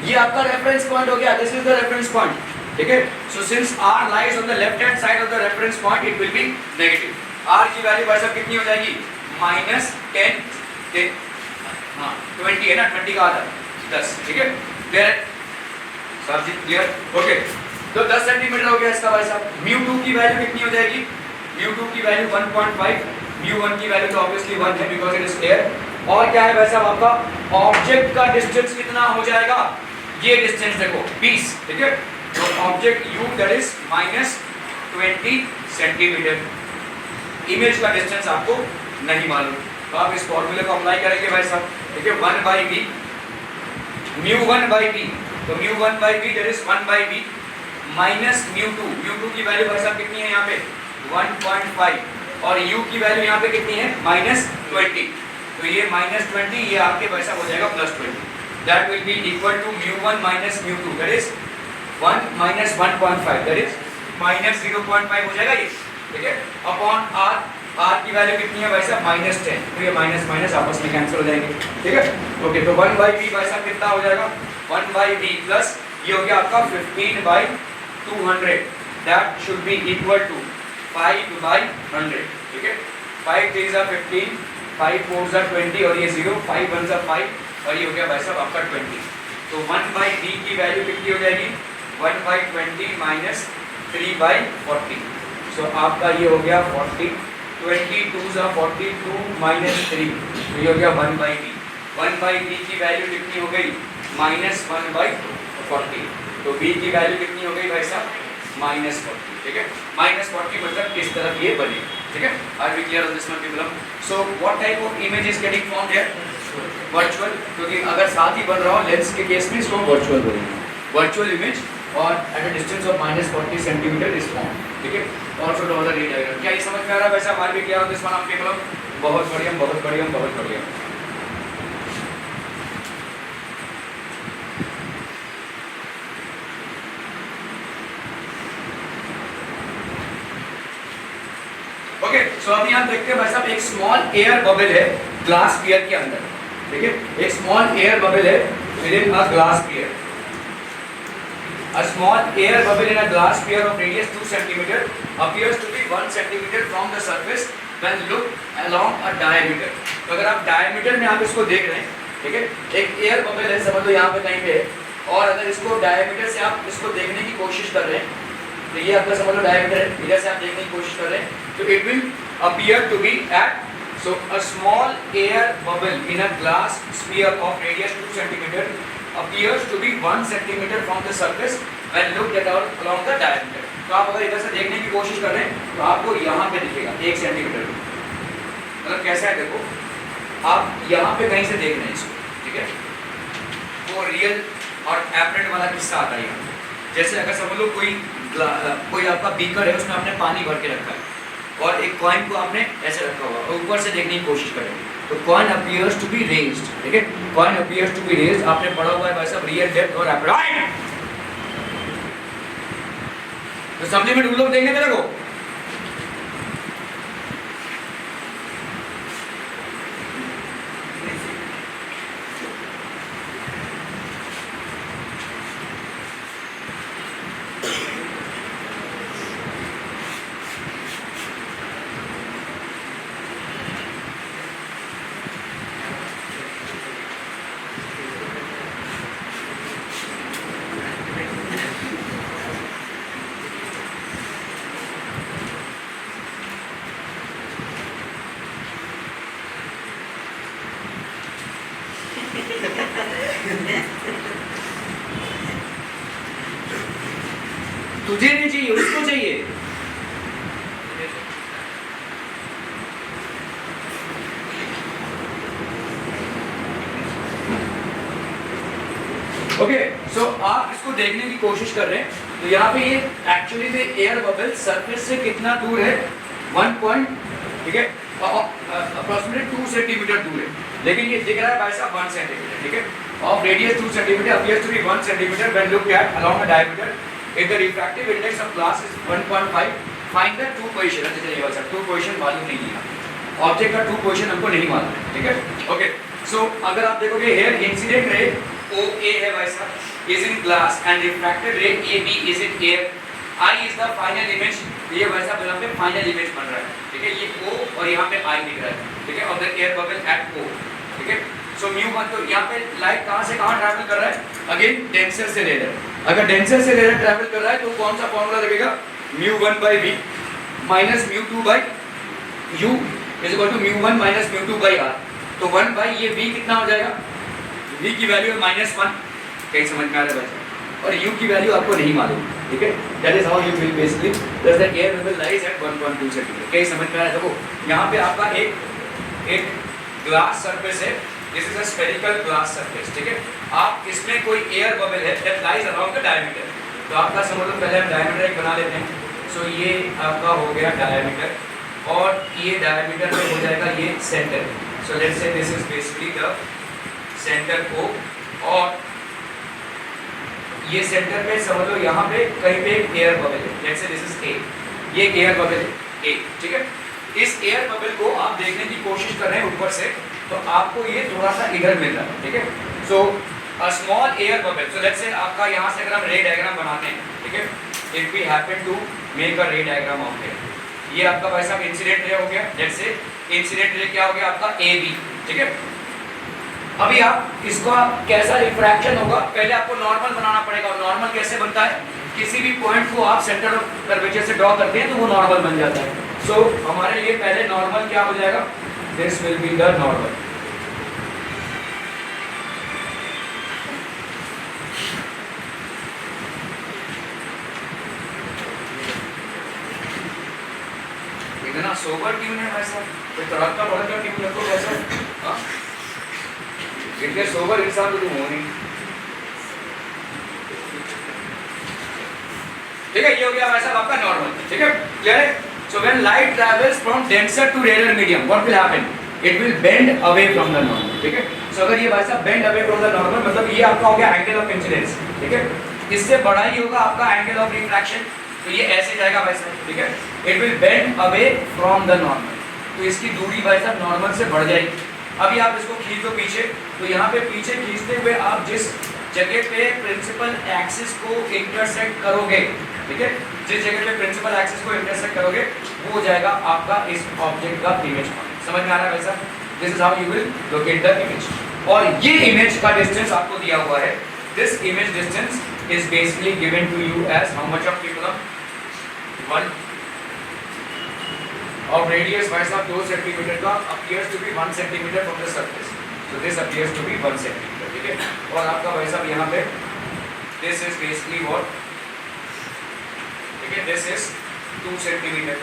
ये आपका रेफरेंस पॉइंट हो गया, this is the reference point, ठीक है। So since r lies on the left hand side of the reference point, it will be negative. r की वैल्यू भाई साहब कितनी हो जाएगी? माइनस 10 हाँ 20 है ना, 20 का आधा 10, ठीक है क्लियर सर जी क्लियर ओके। तो 10 सेंटीमीटर हो गया इसका भाई साहब। μ2 की वैल्यू कितनी हो जाएगी, μ2 की वैल्यू 1.5, μ1 की वैल्यू तो ऑब्वियसली 1 है बिकॉज इट इज एयर। और क्या है भाई साहब आपका ऑब्जेक्ट का डिस्टेंस कितना हो जाएगा, ये डिस्टेंस देखो 20, ठीक है। तो object u that is -20 centimetre. Image का डिस्टेंस आपको नहीं मालूम तो आप इस फॉर्मूले को अप्लाई करेंगे भाई साहब, ठीक है 1/v μ1/v, तो μ1/v that is 1/v minus μ2 की वैल्यू भाई साहब कितनी है यहाँ पे 1.5 और u की वैल्यू यहाँ पे कितनी है -20, तो ये -20 ये आपके भाई साहब हो जाएगा +20, that will be equal to μ1 minus μ2 that is 1 minus 1.5 that is -0.5 हो जाएगा ये, ठीक है अपॉन r की वैल्यू कितनी है भाई साहब -10, तो ये माइनस माइनस आपस में कैंसिल हो जाएंगे, ठीक है ओके। तो 1/v भाई साहब कितना हो जाएगा 1/v प्लस ये हो गया आपका 15/200 that should be equal to 5/100, ठीक है 5 3 are 15, 5 4 are 20 और ये 0, 5 1 are 5 और ये हो गया भाई साहब आपका 20। तो 1/v की वैल्यू कितनी हो जाएगी 1/20 माइनस 3/40, सो आपका ये हो गया 40, 22 are 42 माइनस 3, तो ये हो गया 1/v। 1/v की वैल्यू कितनी हो गई -1/40, तो v की वैल्यू कितनी हो गई भाई साहब -40, ठीक है -40 मतलब किस तरफ ये बने, ठीक है। Are we clear on this one people? So what type of image is getting formed here virtual, क्योंकि अगर साथ ही बन रहा हो लेंस के केस में इसको वर्चुअल बोलेंगे, वर्चुअल इमेज और at a distance of -40 centimetre is form, ठीक है। Also draw the ray diagram. क्या ये समझ में आ रहा है वैसा are we clear on this one आप पीपल? बहुत बढ़िया बहुत बढ़िया बहुत बढ़िया। ओके सो अब यहाँ देखते हैं भाई साहब एक स्मॉल एयर बबल है ग्लास स्फीयर के अंदर, ठीक है एक स्मॉल एयर बबल है within a glass sphere, a small air bubble in a glass sphere of radius 2 cm appears to be 1 cm from the surface when looked along a diameter। तो अगर आप diameter में आप इसको देख रहे हैं, ठीक है एक एयर बबल है समझ लो यहाँ पे कहीं पे है, और अगर इसको डायमीटर से आप इसको देखने की कोशिश कर रहे हैं, तो ये आपका समझ लो डायमीटर है, इधर से आप देखने की कोशिश कर रहे हैं, तो it will appear to be at so a small air bubble in a glass sphere of radius 2 cm appears to be 1 cm from the surface when looked at along the diameter। तो आप अगर इधर से देखने की कोशिश कर रहे हैं तो आपको यहाँ पे दिखेगा 1 सेंटीमीटर, मतलब कैसा है देखो आप यहाँ पे कहीं से देख रहे हैं इसको, ठीक है वो रियल और एपरेंट वाला किस्सा आता है यहाँ। जैसे अगर समझ लो कोई आपका बीकर है उसमें आपने पानी भर के रखा है और एक कॉइन को आपने ऐसे रखा हुआ और ऊपर से देखने की कोशिश करेंगे तो coin appears to be raised, ठीक है coin appears to be raised आपने पढ़ा हुआ है भाई साहब रियल डेप्थ और एपरेंट। तो सप्लीमेंट उन लोग देंगे मेरे को तुझे नहीं चाहिए उसको चाहिए। ओके सो आप इसको देखने की कोशिश कर रहे हैं तो यहाँ पे ये एक्चुअली में एयर बबल सरफेस से कितना दूर है 1 पॉइंट, ठीक है अप्रोक्सीमेटली 2 सेंटीमीटर दूर है, लेकिन ये दिख रहा है भाई साहब 1 सेंटीमीटर, ठीक है of radius 2 centimetre appears to be 1 centimetre when looked at along a diameter if the refractive index of glass is 1.5 find the two position। अच्छा ये वाला two position मालूम नहीं है, ऑब्जेक्ट का two position हमको नहीं मालूम है, ठीक है ओके सो अगर आप देखोगे here incident ray OA है भाई साहब is in glass and refracted ray AB is in air, I is the final image, ये वैसा यहाँ पे फाइनल इमेज बन रहा है, ठीक है, ये O और यहाँ पे I दिख रहा है, ठीक है, of the air bubble at O, ठीक है। सो μ1, तो यहाँ पे लाइट कहाँ से कहाँ ट्रैवल कर रहा है, अगेन डेंसर से रेयर। अगर डेंसर से रेयर ट्रैवल कर रहा है तो कौन सा फॉर्मूला लगेगा, μ1 by V minus μ2 by U is equal to μ1 minus μ2 by R। तो 1 by ये V कितना हो जाएगा, V की वैल्यू है -1, कहीं समझ में आ रहा है बच्चा, और U की वैल्यू आपको नहीं मालूम, ठीक है। That is how you will basically that the air bubble lies at 1.2 centimetre. कहीं समझ में आ रहा है, देखो यहाँ पे आपका एक ग्लास सरफेस है, this is a spherical glass surface, ठीक है। आप इसमें कोई एयर बबल है that lies around the diameter, तो आपका समझ लो पहले हम डायमीटर एक बना लेते हैं। सो ये आपका हो गया डायमीटर, और ये डायमीटर में हो जाएगा ये सेंटर। सो लेट्स से this is basically the centre O, और ये सेंटर पे समझ लो यहाँ पे कहीं पे एक एयर बबल है, let's say this is A, ये एयर बबल है A, ठीक है। इस एयर बबल को आप देखने की कोशिश कर रहे हैं ऊपर से, तो आपको ये थोड़ा सा इधर मिल रहा है, ठीक है। So a small air bubble, so let's say आपका यहाँ से अगर हम रे डायग्राम बनाते हैं, ठीक है, if we happen to make a ray diagram of it, ये आपका भाई साहब इंसिडेंट रे हो गया, लेट्स से इंसिडेंट रे क्या हो गया आपका AB, ठीक है। अभी आप इसका कैसा रिफ्रैक्शन होगा, पहले आपको नॉर्मल बनाना पड़ेगा, और नॉर्मल कैसे बनता है, किसी भी पॉइंट को आप सेंटर ऑफ कर्वेचर से ड्रॉ करते हैं तो वो नॉर्मल बन जाता है। सो हमारे लिए पहले नॉर्मल क्या हो जाएगा, this will be the normal, इतना सोबर क्यों है वैसा, कोई तड़का भड़का क्यों रखो वैसा, इतने सोबर इंसान तो तुम हो नहीं, ठीक है। ये हो गया वैसा आपका नॉर्मल, ठीक है, क्लियर है। So when light travels from denser to rare medium, what will happen, it will bend away from the normal, ठीक है। सो अगर ये वैसा bend away from the normal, मतलब ये आपका हो गया एंगल ऑफ इंसिडेंस, ठीक है। इससे बड़ा ही होगा आपका एंगल ऑफ रिफ्रैक्शन, तो ये ऐसे जाएगा वैसा, ठीक है। It will bend away from the normal, तो इसकी दूरी वैसा नॉर्मल से बढ़ जाएगी। अभी आप इसको खींच दो पीछे, तो यहाँ पे पीछे खींचते हुए आप जिस जगह पे प्रिंसिपल एक्सिस को इंटरसेक्ट करोगे, ठीक है, जिस जगह पे प्रिंसिपल एक्सिस को इंटरसेक्ट करोगे वो हो जाएगा आपका इस ऑब्जेक्ट का इमेज पॉइंट। समझ में आ रहा है वैसा, this is how you will locate the image. और ये इमेज का डिस्टेंस आपको दिया हुआ है, this image distance is basically given to you as how much of people 1 of radius by some 2 centimeter का appears to be 1 centimeter from the surface, so this appears to be 1 centimeter, ठीक है। और आपका भाई साहब यहाँ पे this is basically what, ठीक है, this is 2 centimeter,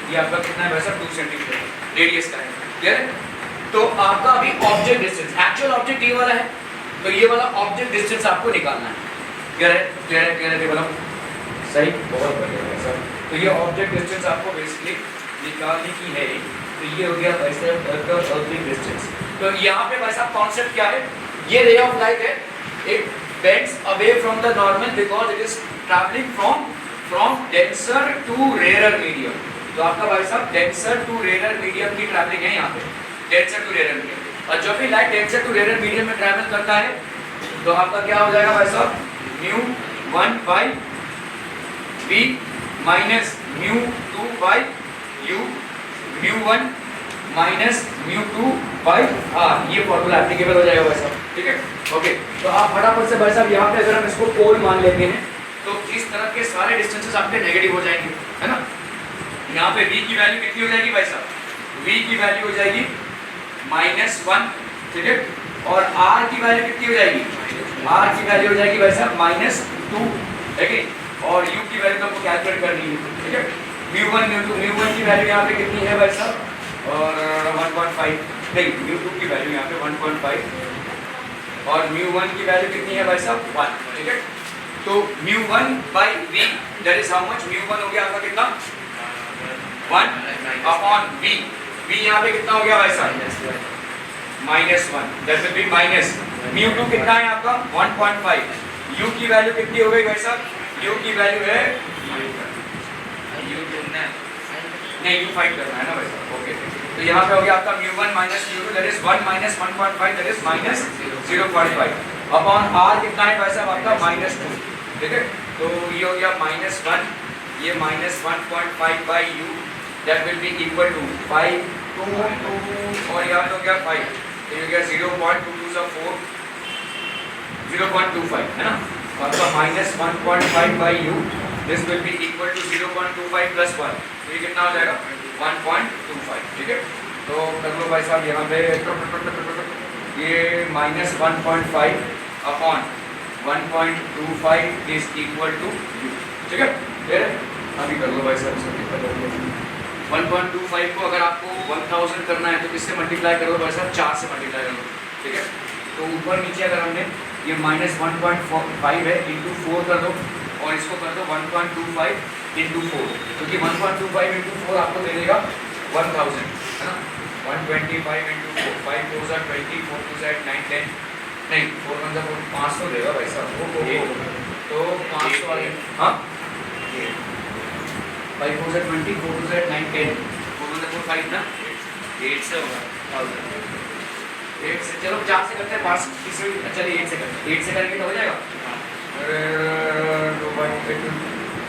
ये आपका कितना है भाई साहब 2 centimeter रेडियस का है, क्लियर है। तो आपका अभी ऑब्जेक्ट डिस्टेंस, एक्चुअल ऑब्जेक्ट ये वाला है, तो ये वाला ऑब्जेक्ट डिस्टेंस आपको निकालना है, क्लियर है, क्लियर है, क्लियर है, बोलो सही, बहुत बढ़िया भाई साहब। तो ये ऑब्जेक्ट डिस्टेंस आपको बेसिकली निकालने की है, तो ये हो गया वैसे अर्थिंग डिस्टेंस। तो यहाँ पे वैसा कॉन्सेप्ट क्या है, ये रे ऑफ लाइट है, it bends away from the normal because it is travelling from denser to rarer medium. तो आपका भाई साहब डेंसर टू रेयरर मीडियम की ट्रैवलिंग है यहाँ पे, डेंसर टू रेयरर मीडियम। और जब भी light denser to rarer medium में ट्रैवल करता है तो आपका क्या हो जाएगा भाई साहब, μ1 by V minus μ2 by U, μ1 minus μ2 by R, ये फॉर्मूला एप्लीकेबल हो जाएगा भाई साहब, ठीक है, ओके। तो आप फटाफट से भाई साहब यहाँ पे अगर हम इसको पोल मान लेते हैं तो इस तरह के सारे डिस्टेंसेस आपके नेगेटिव हो जाएंगे, है ना। यहाँ पे V की वैल्यू कितनी हो जाएगी भाई साहब, V की वैल्यू हो जाएगी -1, ठीक है, और R की वैल्यू कितनी हो जाएगी, R की वैल्यू हो जाएगी भाई साहब -2, ठीक है, और U की वैल्यू आपको कैलकुलेट करनी है, ठीक है। μ1 μ1 की वैल्यू यहाँ पे कितनी है भाई साहब, और 1.5, नहीं μ2 की वैल्यू यहाँ पे 1.5, और μ1 की वैल्यू कितनी है भाई साहब 1, ठीक है। तो μ1 by V that is how much, μ1 हो गया आपका कितना 1 अपॉन V, V यहाँ पे कितना हो गया भाई साहब -1, दैट विल बी माइनस μ2 कितना है आपका 1.5, U की वैल्यू कितनी हो गई भाई साहब, U की वैल्यू है नहीं U फाइंड करना है ना भाई साहब, ओके। तो यहाँ पे हो गया आपका μ1 minus μ2 that is 1 minus 1.5 that is minus 0.5 upon R कितना है भाई साहब आपका -2, ठीक है। तो ये हो गया -1 ये -1.5 by u that will be equal to 5 2 और यहाँ तो क्या 5 तो ये क्या 0.22 से 4 0.25 है ना, तो आपका -1.5 by u this will be equal to 0.25 plus 1 तो ये कितना हो जाएगा 1.25, ठीक है। तो कर लो भाई साहब यहाँ पे ये -1.5 upon 1.25 is equal to u, ठीक है। फिर अभी कर लो भाई साहब 1.25 को अगर आपको 1000 करना है तो किससे मल्टीप्लाई करो भाई साहब 4 से मल्टीप्लाई करो, ठीक है। तो ऊपर नीचे अगर हमने ये -1.5 है इंटू 4 कर दो और इसको कर दो 1.25 इंटू 4 क्योंकि 1.25 इंटू 4 आपको दे देगा 1000 है ना। 125 इंटू 4 5 4 ज़ा 20 4 2 ज़ा 9 10 नहीं 4 1 ज़ा 4 500 देगा भाई साहब तो 500 आ गया। हाँ 5 4 ज़ा 20 4 2 ज़ा 9 10 4 1 ज़ा 4 5 ना 8 से होगा 8 से चलो 4 से करते हैं 5 तीसरे चलिए 8 से करते हैं 8 से करेंगे तो हो जाएगा। अरे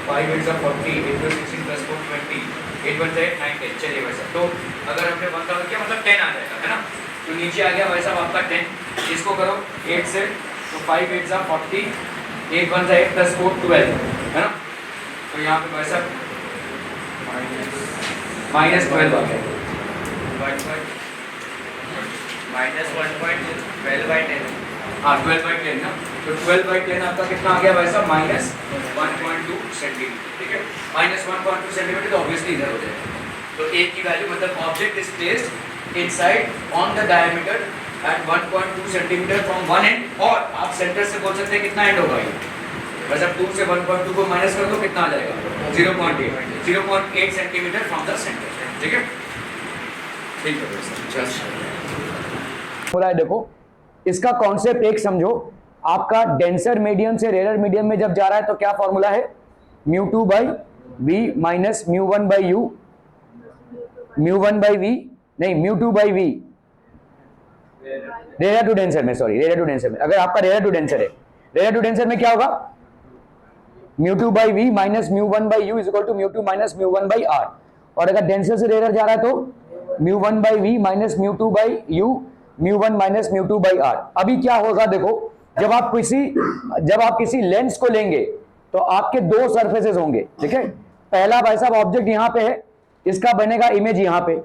5 8 ज़ा 40 8 ज़ा 16 प्लस 4 20 8 1 ज़ा 8 9 10 चलिए भाई साहब। तो अगर हमने 1000 किया मतलब 10 आ जाएगा है ना। तो नीचे आ गया भाई साहब आपका 10 इसको करो 8 से तो 5 8 ज़ा 40 8 1 ज़ा 8 प्लस 4 12 है ना। तो यहाँ पे भाई साहब -12 आ गया -1.12/10 हाँ 12/10 ना। तो 12/10 आपका कितना आ गया भाई साहब -1.2 सेंटीमीटर, ठीक है। -1.2 सेंटीमीटर तो ऑब्वियसली इधर हो जाएगा। तो ए की वैल्यू मतलब object is placed inside on the diameter at 1.2 centimetre from one end और आप सेंटर से बोल सकते हैं कितना एंड होगा ये बस अब 2 से 1.2 को माइनस कर दो कितना आ जाएगा 0.8 सेंटीमीटर फ्रॉम द सेंटर, ठीक है। ठीक है बोला है देखो इसका कॉन्सेप्ट एक समझो, आपका डेंसर मीडियम से रेयर मीडियम में जब जा रहा है तो क्या फॉर्मूला है μ2 by v minus μ1 by u μ1 by v नहीं μ2 by v rare to denser में सॉरी रेयर टू डेंसर में अगर आपका रेयर टू डेंसर है रेयर टू डेंसर में क्या होगा μ2 by v minus μ1 by u is equal to μ2 minus μ1 by r और अगर डेंसर से रेयर जा रहा है तो μ1 by v minus μ2 by u μ1 minus μ2 by r। अभी क्या होगा देखो जब आप किसी लेंस को लेंगे तो आपके दो सरफेसेस होंगे, ठीक है। पहला भाई साहब ऑब्जेक्ट यहां पे है इसका बनेगा इमेज यहां पे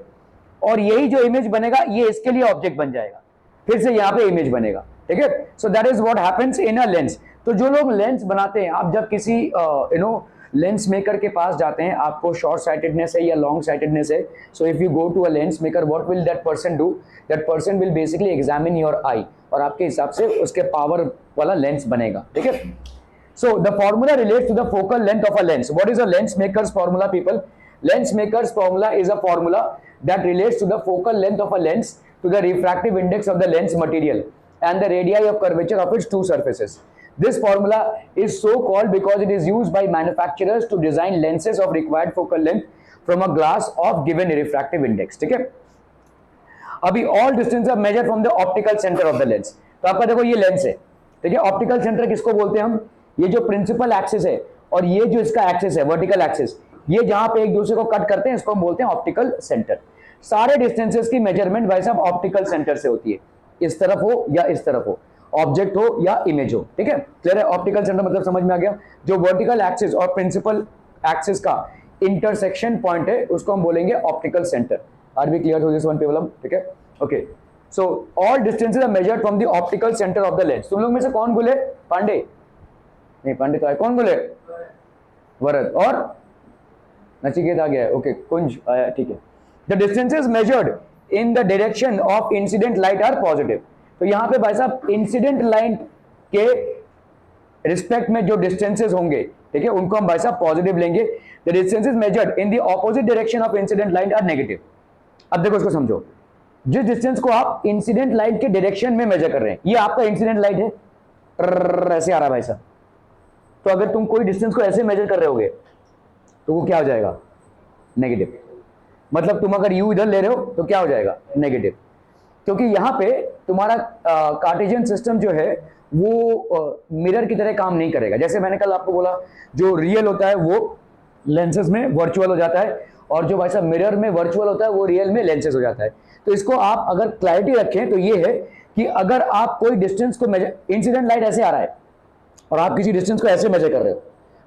और यही जो इमेज बनेगा ये इसके लिए ऑब्जेक्ट बन जाएगा फिर से यहां पे इमेज बनेगा, ठीक है। So that is what happens in a lens. तो जो लोग लेंस बनाते हैं आप जब किसी लेंस मेकर के पास जाते हैं आपको शॉर्ट साइटेडनेस है या लॉन्ग साइटेडनेस है so if you go to a lens maker what will that person do that person will basically examine your eye और आपके हिसाब से उसके पावर वाला लेंस बनेगा, ठीक है। So the formula relates to the focal length of a lens. What is a lens makers formula people? Lens makers formula is a formula that relates to the focal length of a lens to the refractive index of the lens material and the radii of curvature of its two surfaces. This formula is so called because it is used by manufacturers to design lenses of required focal length from a glass of given refractive index, ठीक है। अभी all distance are measured from the optical center of the lens। तो आपका देखो ये lens है, ठीक है। ऑप्टिकल सेंटर किसको बोलते हैं हम? ये जो प्रिंसिपल एक्सिस है और ये जो इसका एक्सिस है वर्टिकल एक्सिस ये जहां पे एक दूसरे को कट करते हैं इसको हम बोलते हैं ऑप्टिकल सेंटर। सारे डिस्टेंसेस की मेजरमेंट भाई साहब ऑप्टिकल सेंटर से होती है, इस तरफ हो या इस तरफ हो, ऑब्जेक्ट हो या इमेज हो, ठीक है। क्लियर है? ऑप्टिकल सेंटर मतलब समझ में आ गया। जो वर्टिकल एक्सिस और प्रिंसिपल एक्सिस का इंटरसेक्शन पॉइंट है उसको हम बोलेंगे optical centre. Are we clear to this one people? ठीक है, okay. So all distances are measured from the optical centre of the lens. तुम लोग में से कौन बोले? पांडे नहीं, पांडे तो है। कौन बोले? वरद और नचिकेत आ गया है, ओके। कुंज आया, ठीक है। The distances measured in the direction of incident light are positive। तो यहाँ पे भाई साहब इंसिडेंट लाइट के रिस्पेक्ट में जो डिस्टेंसेस होंगे, ठीक है, उनको हम भाई साहब पॉजिटिव लेंगे। The distances measured in the opposite direction of incident light are negative। अब देखो इसको समझो, जिस डिस्टेंस को आप इंसिडेंट लाइट के डायरेक्शन में मेजर कर रहे हैं ये आपका इंसिडेंट लाइट है, ऐसे आ रहा है भाई साहब। तो अगर तुम कोई डिस्टेंस को ऐसे मेजर कर रहे होगे तो वो क्या हो जाएगा? नेगेटिव। मतलब तुम अगर u इधर ले रहे हो तो क्या हो जाएगा? नेगेटिव। क्योंकि यहाँ पे तुम्हारा कार्टेशियन सिस्टम जो है वो मिरर की तरह काम नहीं करेगा। जैसे मैंने कल आपको बोला जो रियल होता है वो लेंसेज में वर्चुअल हो जाता है, और जो भाई साहब मिरर में वर्चुअल होता है वो रियल में लेंसेज हो जाता है। तो इसको आप अगर क्लैरिटी रखें तो ये है कि अगर आप कोई डिस्टेंस को मेजर, इंसिडेंट लाइट ऐसे आ रहा है और आप किसी डिस्टेंस को ऐसे मेजर कर रहे हो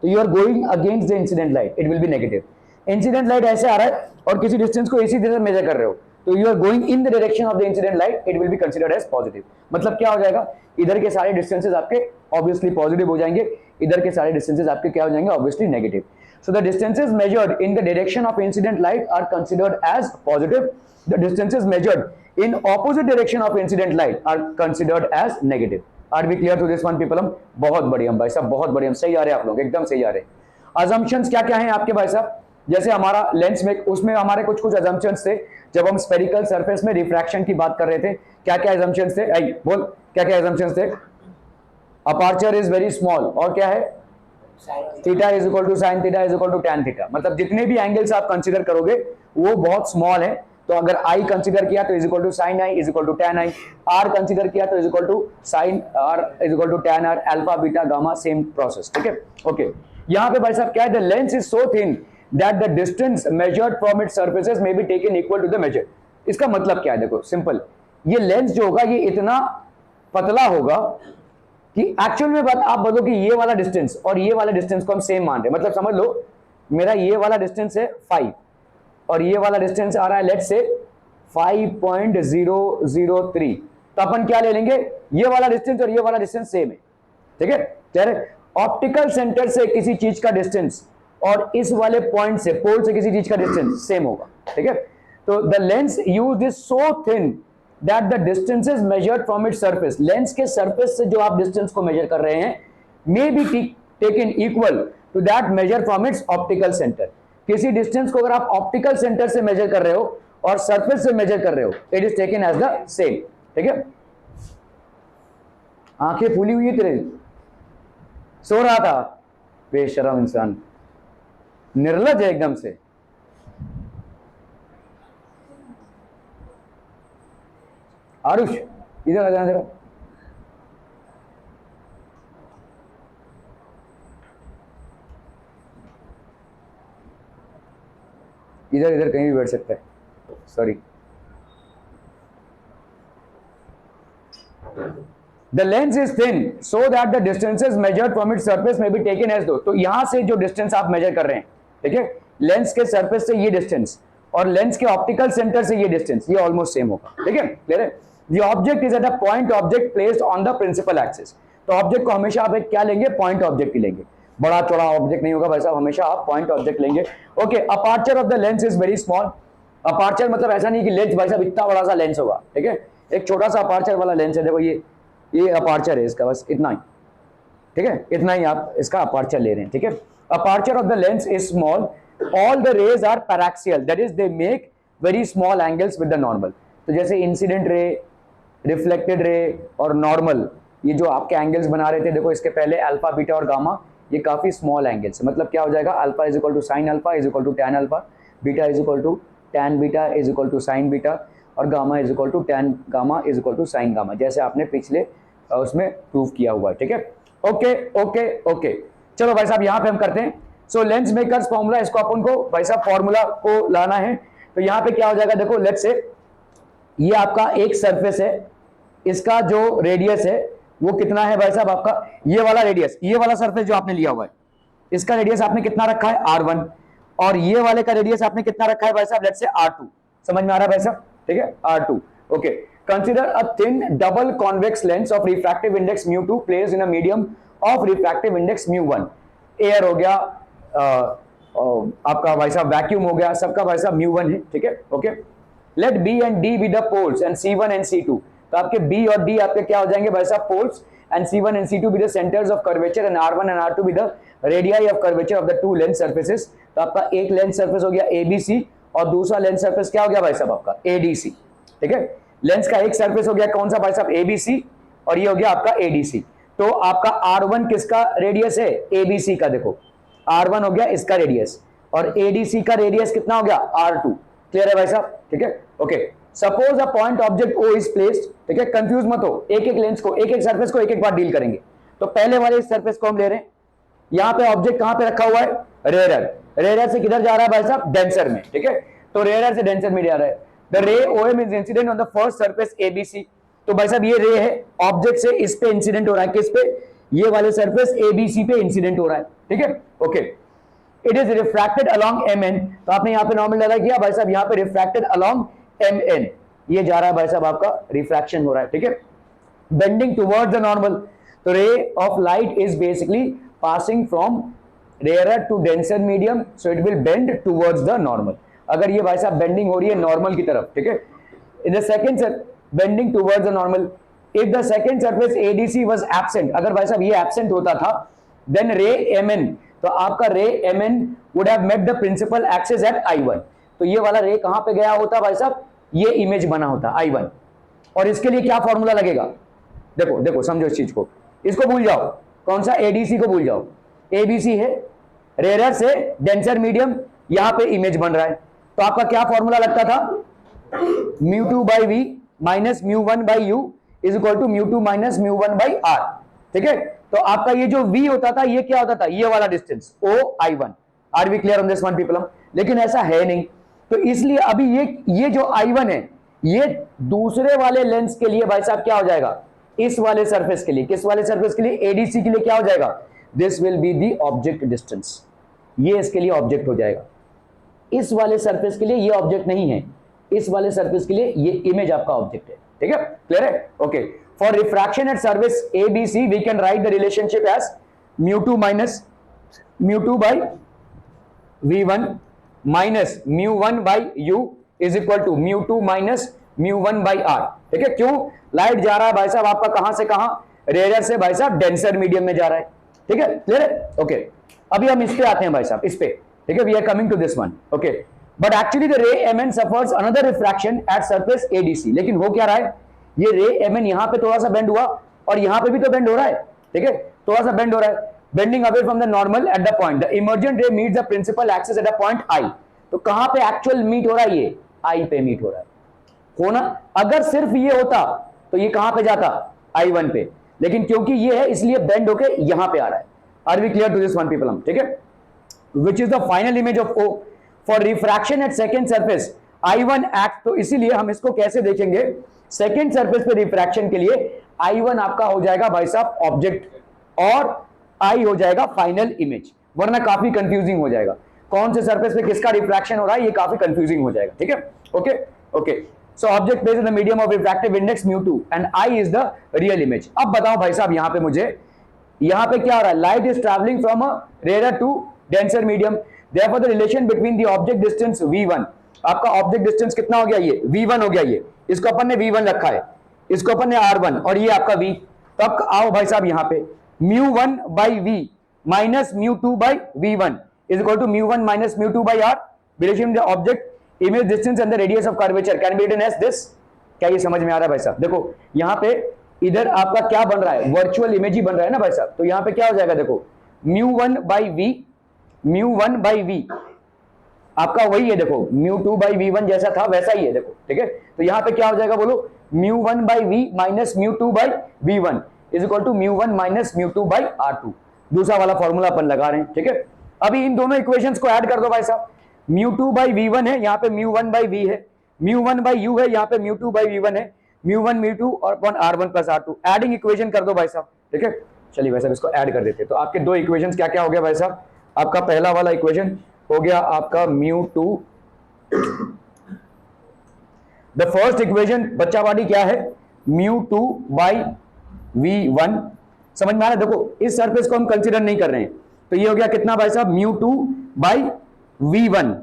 तो you are going against the incident light, it will be negative. Incident light ऐसे आ रहा है और किसी डिस्टेंस को इसी तरह मेजर कर रहे हो तो you are going in the direction of the incident light, it will be considered as positive. मतलब क्या हो जाएगा, इधर के सारे डिस्टेंसेस आपके ऑब्वियसली पॉजिटिव हो जाएंगे, इधर के सारे डिस्टेंसेस आपके क्या हो जाएंगे, obviously negative. So the distances measured in the direction of incident light are considered as positive. The distances measured in opposite direction of incident light are considered as negative. Are we clear to this one people? बहुत बढ़िया भाई साहब, बहुत बढ़िया, सही आ रहे हैं आप लोग, एकदम सही आ रहे हैं। Assumptions क्या क्या हैं आपके भाई साहब? जैसे हमारा लेंस में, उसमें हमारे कुछ कुछ assumptions थे जब हम स्फेरिकल सरफेस में रिफ्रैक्शन की बात कर रहे थे। क्या क्या assumptions थे? आई बोल, क्या क्या assumptions थे? Aperture is very small, और क्या है? Theta is equal to sine theta is equal to tan theta. मतलब जितने भी एंगल्स आप कंसीडर करोगे वो बहुत स्मॉल है। तो अगर आई कंसीडर किया तो is equal to sine i is equal to tan i, r consider किया तो is equal to sine r is equal to tan r, alpha beta gamma same process. ठीक है, ओके। यहाँ पे भाई साहब क्या है, the lens is so thin that the distance measured from its surfaces may be taken equal to the measure. इसका मतलब क्या है, देखो सिंपल, ये लेंस जो होगा ये इतना पतला होगा कि एक्चुअल में बात आप बोलो कि ये वाला डिस्टेंस और ये वाला डिस्टेंस को हम सेम मान रहे हैं। मतलब समझ लो मेरा ये वाला डिस्टेंस है 5 और ये वाला डिस्टेंस आ रहा है लेट्स से 5.003, तो अपन क्या ले लेंगे, ये वाला डिस्टेंस और ये वाला डिस्टेंस सेम है। ठीक है, कह रहे ऑप्टिकल सेंटर से किसी चीज का डिस्टेंस और इस वाले पॉइंट से, पोल से किसी चीज का डिस्टेंस सेम होगा। ठीक है, तो the lens used is so thin that the distances measured from its surface, lens के सरफेस से जो आप डिस्टेंस को मेजर कर रहे हैं may be taken equal to that measure from its optical center। किसी डिस्टेंस को अगर आप ऑप्टिकल सेंटर से मेजर कर रहे हो और सरफेस से मेजर कर रहे हो, it is taken as the same. ठीक है, आंखें फूली हुई है तेरे, सो रहा था, बेशरम इंसान, निर्लज है एकदम से। आरुष इधर आ जाना जरा, इधर इधर कहीं भी बैठ सकता है, sorry. The lens is thin so that the distances measured from its surface में बी टेकन एज दो। तो यहां से जो डिस्टेंस आप मेजर कर रहे हैं, ठीक है, लेंस के सरफेस से ये डिस्टेंस और लेंस के ऑप्टिकल सेंटर से ये डिस्टेंस, ये ऑलमोस्ट सेम होगा। ठीक है, क्लियर है। The object is at a point object placed on the principal axis। तो ऑब्जेक्ट को हमेशा आप एक क्या लेंगे, पॉइंट ऑब्जेक्ट ही लेंगे, बड़ा चौड़ा ऑब्जेक्ट नहीं होगा भाई साहब, हमेशा आप पॉइंट ऑब्जेक्ट लेंगे। Okay, aperture of the lens is very small. Aperture मतलब ऐसा नहीं कि लेंस भाई साहब इतना बड़ा सा लेंस होगा, ठीक है, एक छोटा सा अपर्चर वाला लेंस है। देखो ये अपर्चर है इसका, बस इतना ही, ठीक है, इतना ही आप इसका अपर्चर ले रहे हैं। ठीक है, aperture of the lens is small, all the rays are paraxial, that is they make very small angles with the normal. तो जैसे इंसिडेंट रे, रिफ्लेक्टेड रे और नॉर्मल, ये जो आपके एंगल्स बना रहे थे, देखो इसके पहले अल्फा बीटा और गामा, ये काफी स्मॉल एंगल्स है। मतलब क्या हो जाएगा, alpha is equal to sine alpha is equal to tan alpha, beta is equal to tan beta is equal to sine beta, और gamma is equal to tan gamma is equal to sine gamma, जैसे आपने पिछले उसमें prove किया हुआ है। ठीक है, ओके ओके ओके, चलो भाई साहब यहाँ पे हम करते हैं। सो लेंस मेकर्स फॉर्मूला, इसको अपन को भाई साहब फॉर्मूला को लाना है। तो यहाँ पे क्या हो जाएगा, देखो लेट्स से ये आपका एक सरफेस है, इसका जो रेडियस है वो कितना है भाई साहब, आपका ये वाला रेडियस, ये वाला सरफेस जो आपने लिया हुआ है, इसका रेडियस आपने कितना रखा है r1, और ये वाले का रेडियस आपने कितना रखा है भाई साहब, लेट्स से r2। समझ में आ रहा है भाई साहब, ठीक है, r2। Okay, consider a thin double convex lens of refractive index μ2 placed in a medium of refractive index μ1। Air हो गया, आपका भाई साहब वैक्यूम हो गया, सबका भाई साहब μ1 है। ठीक है, okay. Let B and D be the poles and C1 and C2। तो आपके B और D आपके क्या हो जाएंगे भाई साहब, poles, and C1 and C2 be the centres of curvature, and R1 and R2 be the radii of curvature of the two lens surfaces. तो आपका एक लेंस सर्फेस हो गया ABC और दूसरा लेंस सर्फेस क्या हो गया भाई साहब, आपका ADC। ठीक है, लेंस का एक सर्फेस हो गया कौन सा भाई साहब, ABC, और ये हो गया आपका ADC। तो आपका R1 किसका रेडियस है, ABC का। देखो R1 हो गया इसका रेडियस, और ADC का रेडियस कितना हो गया, R2। क्लियर है भाई साहब, ठीक है, okay. Suppose a point object O is placed, ठीक है, कंफ्यूज मत हो, एक एक लेंस को, एक एक सरफेस को एक एक बार डील करेंगे। तो पहले वाले इस सरफेस को हम ले रहे हैं, यहाँ पे ऑब्जेक्ट कहां पे रखा हुआ है, रेयर। रेयर से किधर जा रहा है भाई साहब, डेंसर में, ठीक है। तो रेयर से डेंसर में जा रहा है। द रे OM is incident on the first surface ABC। तो भाई साहब ये रे है, ऑब्जेक्ट से इस पे इंसिडेंट हो रहा है, किस पे, ये वाले सरफेस ABC पे इंसिडेंट हो रहा है, ठीक है, okay. It is refracted along MN। तो आपने यहाँ पे नॉर्मल डाला किया भाई साहब, यहाँ पे रिफ्रैक्टेड अलोंग MN, ये जा रहा है भाई साहब आपका रिफ्रैक्शन हो रहा है, ठीक है। Bending towards the normal. तो ray of light is basically passing from rare to denser medium, so it will bend towards the normal. अगर ये भाई साहब बेंडिंग हो रही है नॉर्मल की तरफ, ठीक है। In the second bending towards the normal, if the second surface ADC was absent, अगर भाई साहब ये एब्सेंट होता था, देन रे MN, तो आपका ray MN would have met the principal axis at I1। तो ये वाला रे कहां पे गया होता भाई साहब, ये इमेज बना होता I1। और इसके लिए क्या फॉर्मूला लगेगा, देखो देखो समझो इस चीज को, इसको भूल जाओ, कौन सा ADC को भूल जाओ, ABC है, रेयर से डेंसर मीडियम, यहां पे इमेज बन रहा है। तो आपका क्या फॉर्मूला लगता था, μ2/v minus μ1/u is equal to μ2 minus μ1/r, ठीक है। तो आपका ये जो v होता था, ये क्या होता था, ये वाला distance OI1। Are we clear on this one people? लेकिन ऐसा है नहीं, तो इसलिए अभी ये जो I1 है, ये दूसरे वाले लेंस के लिए भाई साहब क्या हो जाएगा, इस वाले सरफेस के लिए, किस वाले सरफेस के लिए, ADC के लिए क्या हो जाएगा, this will be the object distance, ये इसके लिए ऑब्जेक्ट हो जाएगा। इस वाले सरफेस के लिए ये ऑब्जेक्ट नहीं है, इस वाले सरफेस के लिए ये इमेज आपका ऑब्जेक्ट है, ठीक है, क्लियर है, okay. For refraction at surface ABC we can write the relationship as μ2 minus μ2/v1 minus μ1/u is equal to μ2 minus μ1/r, ठीक है। क्यों, लाइट जा रहा है भाई साहब आपका कहां से कहां, रेयर से भाई साहब डेंसर मीडियम में जा रहा है, ठीक है, क्लियर है, ओके। अभी हम इस पे आते हैं भाई साहब, इस पे, ठीक है, we are coming to this one, okay. But actually the ray MN suffers another refraction at surface ADC। लेकिन हो क्या रहा है, ये रे MN यहां पे थोड़ा सा बेंड हुआ और यहां पे भी तो बेंड हो रहा है, ठीक है, थोड़ा सा बेंड हो रहा है, bending away from the normal at the point, the emergent ray meets the principal axis at the point I। तो कहां पे एक्चुअल मीट हो रहा है, ये I पे मीट हो रहा है, होना, अगर सिर्फ ये होता तो ये कहां पे जाता, I1 पे, लेकिन क्योंकि ये है इसलिए बेंड होके यहां पे आ रहा है। Are we clear to this one people? ठीक है, which is the final image of O for refraction at second surface I1 act. तो इसीलिए हम इसको कैसे देखेंगे, सेकंड सरफेस पे रिफ्रैक्शन के लिए I1 आपका हो जाएगा भाई साहब ऑब्जेक्ट और I हो जाएगा फाइनल इमेज, वरना काफी कंफ्यूजिंग हो जाएगा, कौन से सरफेस पे किसका रिफ्रैक्शन हो रहा है, ये काफी कंफ्यूजिंग हो जाएगा, ठीक है, okay okay. So object place in the medium of refractive index μ2 and I is the real image. अब बताओ भाई साहब, यहां पे मुझे, यहां पे क्या हो रहा है, light is travelling from a rare to denser medium, therefore the relation between the object distance v1, आपका ऑब्जेक्ट डिस्टेंस कितना हो गया, ये v1 हो गया, ये इसको अपन ने v1 रखा है, इसको अपन ने r1 और ये आपका v। तो अब आओ भाई साहब यहां पे μ1/v minus μ2/v1 is equal to μ1 minus μ2/r, relation the object image distance and the radius of curvature can be written as this. क्या ये समझ में आ रहा है भाई साहब? देखो यहां पे इधर आपका क्या बन रहा है, वर्चुअल इमेज ही बन रहा है ना भाई साहब, तो यहां पे क्या हो जाएगा, देखो μ1/v आपका वही है, देखो μ2/v1 जैसा था वैसा ही है, देखो, ठीक है। तो यहां पे क्या हो जाएगा, बोलो μ1/v minus μ2/v1 is equal to μ1 minus μ2/r2। दूसरा वाला फॉर्मूला अपन लगा रहे हैं, ठीक है। अभी इन दोनों इक्वेशंस को ऐड कर दो भाई साहब, μ2/v1 है, यहाँ पे μ1/v है, μ1/u है, यहाँ पे μ2/v1 है, μ1 μ2 और upon r1 plus r2, adding equation कर दो भाई साहब, ठीक है। चलिए भाई साहब इसको ऐड कर देते हैं। तो आपके दो इक्वेशंस क्या क्या हो गया भाई साहब, आपका पहला वाला इक्वेशन हो गया आपका μ2, द फर्स्ट इक्वेशन बच्चा वाली क्या है, μ2/v1, समझ में आ रहा है? देखो इस सरफेस को हम कंसीडर नहीं कर रहे हैं, तो ये हो गया कितना भाई साहब, μ2/v1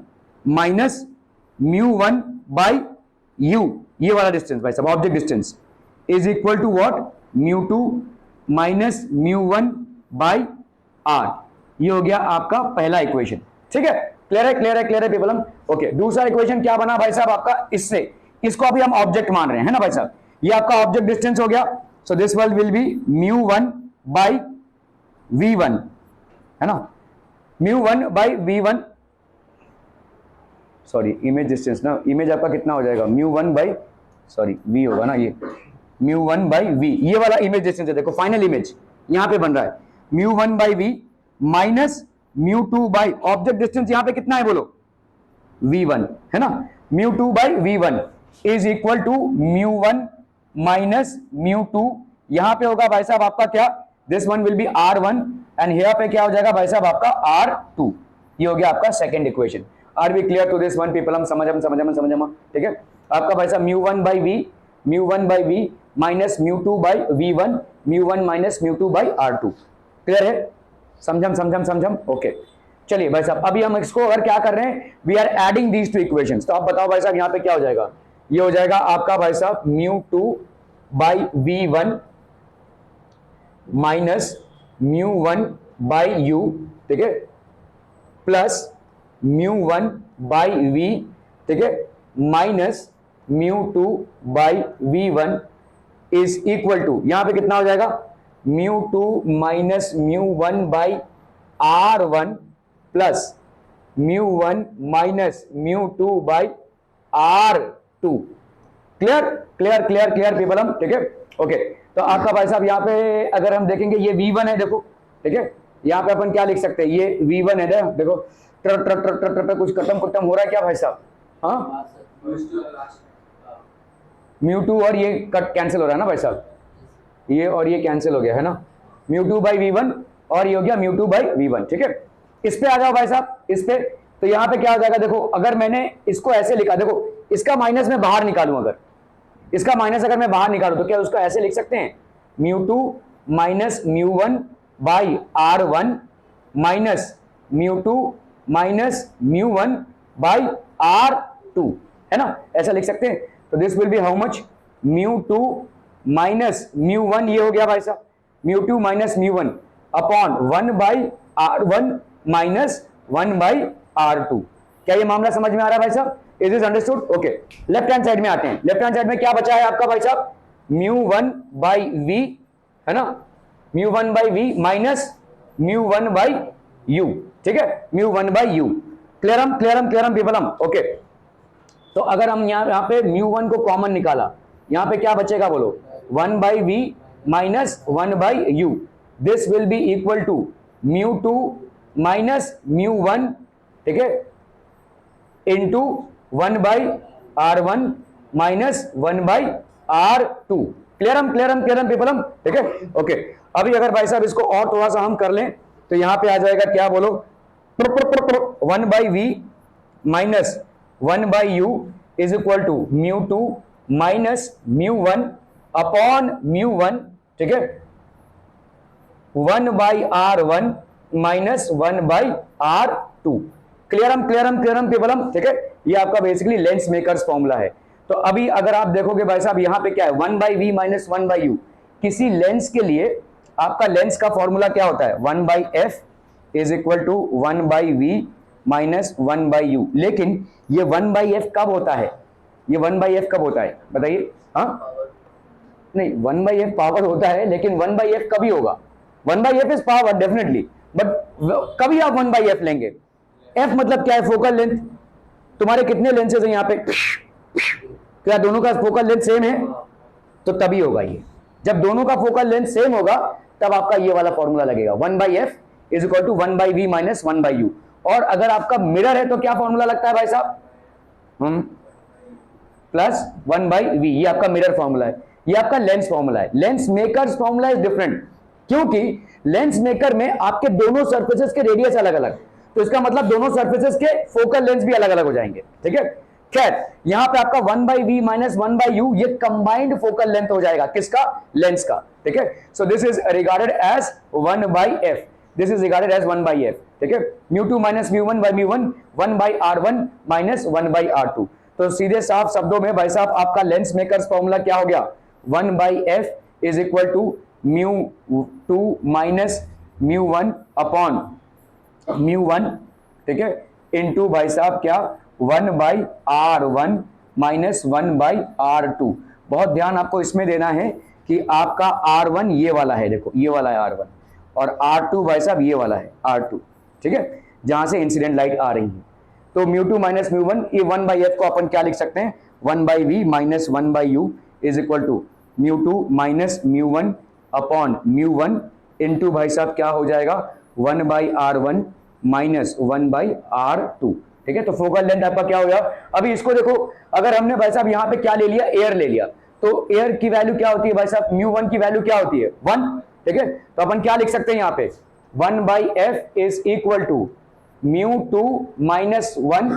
माइनस μ1/u, ये वाला डिस्टेंस भाई साहब object distance is equal to what, μ2 minus μ1/r, ये हो गया आपका पहला इक्वेशन, ठीक है, क्लियर है, क्लियर है, क्लियर है पीपल? ओके, दूसरा इक्वेशन क्या बना भाई साहब आपका, इससे, इसको अभी हम ऑब्जेक्ट मान रहे हैं, है ना भाई साहब, ये आपका ऑब्जेक्ट डिस्टेंस हो गया, so this will B μ1/v1, है ना, μ1/v1, सॉरी इमेज डिस्टेंस ना, इमेज आपका कितना हो जाएगा, v होगा ना, ये μ1/v, ये वाला इमेज डिस्टेंस है, देखो फाइनल इमेज यहां पे बन रहा है, μ1/v minus mu two by object distance यहां पे कितना है बोलो v1 है ना, mu two by v1 is equal to mu one minus mu two, यहां पे होगा भाई साहब आपका क्या, this one will be r1 and here पे क्या हो जाएगा भाई साहब आपका r2, ये हो गया आपका second equation. Are we clear to this one people, हम समझ ठीक है। आपका भाई साहब mu one by v minus mu two by v1, mu one minus mu two by r2, clear है, समझम ओके। चलिए भाई साहब अभी हम इसको अगर क्या कर रहे हैं, we are adding these two equations, तो आप बताओ भाई साहब यहाँ पे क्या हो जाएगा, ये हो जाएगा आपका भाई साहब mu two by v1 minus mu one by u, ठीक है, plus mu one by v, ठीक है, minus mu two by v1 is equal to, यहां पे कितना हो जाएगा, mu two minus mu one by r1 plus mu one minus mu two by r2, clear people हम, ठीक है ओके। तो आपका भाई साहब यहाँ पे अगर हम देखेंगे ये v1 है, देखो ठीक है, यहाँ पे अपन क्या लिख सकते हैं, ये v1 है, देखो ट्र ट्र ट्र ट्र ट्र कुछ खत्म हो रहा है क्या भाई साहब, हाँ म्यू टू और ये कट कैंसिल हो रहा है ना भाई साहब, ये और ये कैंसिल हो गया है ना, म्यू टू बाई v1 और ये हो गया म्यू टू बाई v1, ठीक है। इस पे आ जाओ भाई साहब, इस पे, तो यहाँ पे क्या हो जाएगा, देखो अगर मैंने इसको ऐसे लिखा, देखो इसका माइनस मैं बाहर निकालूं, अगर इसका माइनस अगर मैं बाहर निकालूं तो क्या उसको ऐसे लिख सकते हैं, mu two minus mu one by r1 minus mu two minus mu one by r2, है ना, ऐसा लिख सकते हैं। तो this will B how much, mu two minus mu one, ये हो गया भाई साहब mu two minus mu one upon 1 by r1 minus 1 by r2। क्या ये मामला समझ में आ रहा है भाई साहब, is is understood okay. Left hand side में आते हैं, लेफ्ट हैंड साइड में क्या बचा है आपका भाई साहब, म्यू वन बाई वी, है ना, mu one by v minus mu one by u, ठीक है, म्यू वन बाई यू, क्लियरम पीपलम ओके। तो अगर हम यहाँ पे म्यू वन को कॉमन निकाला, यहाँ पे क्या बचेगा बोलो, 1 by v minus 1 by u, this will be equal to mu two minus mu one, ठीक है, into 1 by r1 minus 1 by r2, क्लियरम पीपलम, ठीक है ओके। अभी अगर भाई साहब इसको और थोड़ा सा हम कर लें तो यहां पे आ जाएगा क्या बोलो, 1 by v minus 1 by u is equal to mu two minus mu one upon mu one, ठीक है, 1 by r1 minus 1 by r2, क्लियरम पीपलम, ठीक है। ये आपका बेसिकली लेंस मेकर्स फॉर्मूला है। तो अभी अगर आप देखोगे भाई साहब यहाँ पे क्या है, 1 by v minus 1 by u, किसी लेंस के लिए आपका लेंस का फॉर्मूला क्या होता है, 1 by f is equal to 1 by v minus 1 by u, लेकिन ये 1 बाई एफ कब होता है, ये 1 बाई एफ कब होता है बताइए, हाँ नहीं 1 बाई एफ पावर होता है, लेकिन 1 बाई एफ कभी होगा, 1 by f is power definitely, but कभी आप 1 बाई एफ लेंगे, एफ मतलब क्या है, फोकल लेंथ, तुम्हारे कितने लेंसेज हैं यहाँ पे, क्या दोनों का फोकल लेंथ सेम है, तो तभी होगा ये, जब दोनों का फोकल लेंथ सेम होगा तब आपका ये वाला फॉर्मूला लगेगा, 1 by f is equal to 1 by v minus 1 by u. और अगर आपका मिरर है तो क्या फॉर्मूला लगता है भाई साहब, प्लस 1 बाई वी, ये आपका मिरर फॉर्मूला है, ये आपका लेंस फॉर्मूला है। Lens makers formula is different, क्योंकि लेंस मेकर में आपके दोनों सर्फेसेस के रेडियस अलग अलग, तो इसका मतलब दोनों सर्फेसेस के फोकल लेंथ भी अलग अलग हो जाएंगे, ठीक है। खैर यहां पे आपका 1 by v minus 1 by u, ये कंबाइंड फोकल लेंथ हो जाएगा, किसका, लेंस का, ठीक है। So this is regarded as 1 by f, this is regarded as 1 by f, ठीक है, mu two minus mu one by mu one, 1 by r1 minus 1 by r2। तो सीधे साफ शब्दों में भाई साहब आपका लेंस मेकर्स फॉर्मूला क्या हो गया, 1 by f is equal to mu two minus mu one upon mu one, ठीक है, इनटू भाई साहब क्या 1 by r1 minus 1 by r2। बहुत ध्यान आपको इसमें देना है कि आपका r1 ये वाला है, देखो ये वाला है r1, और r2 भाई साहब ये वाला है r2, ठीक है, जहां से इंसिडेंट लाइट आ रही है। तो mu two minus mu one, ये 1 बाई एफ को अपन क्या लिख सकते हैं, 1 by v minus 1 by u is equal to mu two minus mu one upon mu one into भाई साहब क्या हो जाएगा 1 बाई r1 माइनस 1/r2। ठीक है, तो फोकल लेंथ आपका क्या हो गया। अभी इसको देखो, अगर हमने भाई साहब यहाँ पे क्या ले लिया, एयर ले लिया, तो एयर की वैल्यू क्या होती है भाई साहब, μ1 की वैल्यू क्या होती है 1। ठीक है, तो अपन क्या लिख सकते हैं यहाँ पे 1/f is equal to μ2 minus 1,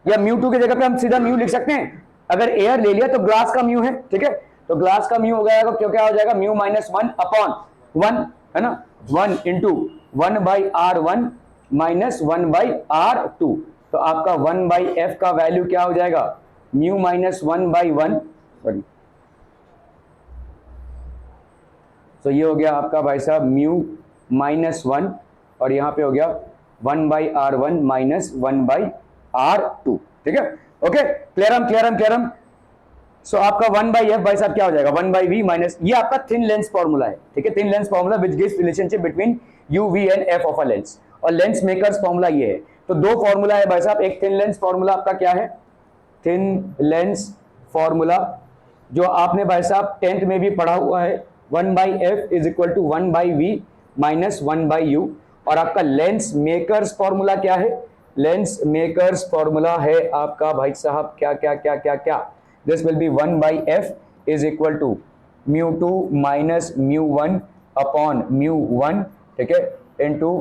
या μ2 की जगह पे हम सीधा म्यू लिख सकते हैं। अगर एयर ले लिया तो ग्लास का म्यू है। ठीक है, तो ग्लास का म्यू हो जाएगा, क्यों क्या हो जाएगा म्यू माइनस 1 अपॉन 1, है ना, 1 इंटू 1/r1 माइनस 1/r2। तो आपका 1/f का वैल्यू क्या हो जाएगा, म्यू माइनस 1/1, सॉरी, तो ये हो गया आपका भाई साहब म्यू माइनस 1, और यहाँ पे हो गया 1/r1 माइनस 1/r2। ठीक है, ओके, क्लियरम। सो आपका 1/f भाई साहब क्या हो जाएगा 1/v माइनस, ये आपका थिन लेंस फॉर्मूला है। ठीक है, thin lens formula which gives relationship between u v and f of a lens, और लेंस मेकर्स फॉर्मूला ये है। तो दो फॉर्मूला है भाई साहब, एक थिन लेंस फॉर्मूला आपका क्या है, थिन लेंस फॉर्मूला जो आपने भाई साहब 10th में भी पढ़ा हुआ है, 1/f is equal to 1/v minus 1/u। और आपका लेंस मेकर्स फॉर्मूला क्या है, लेंस मेकर्स फॉर्मूला है आपका भाई साहब क्या क्या क्या क्या क्या, this will be 1/f is equal to μ2 minus μ1 upon μ1। ठीक है, इंटू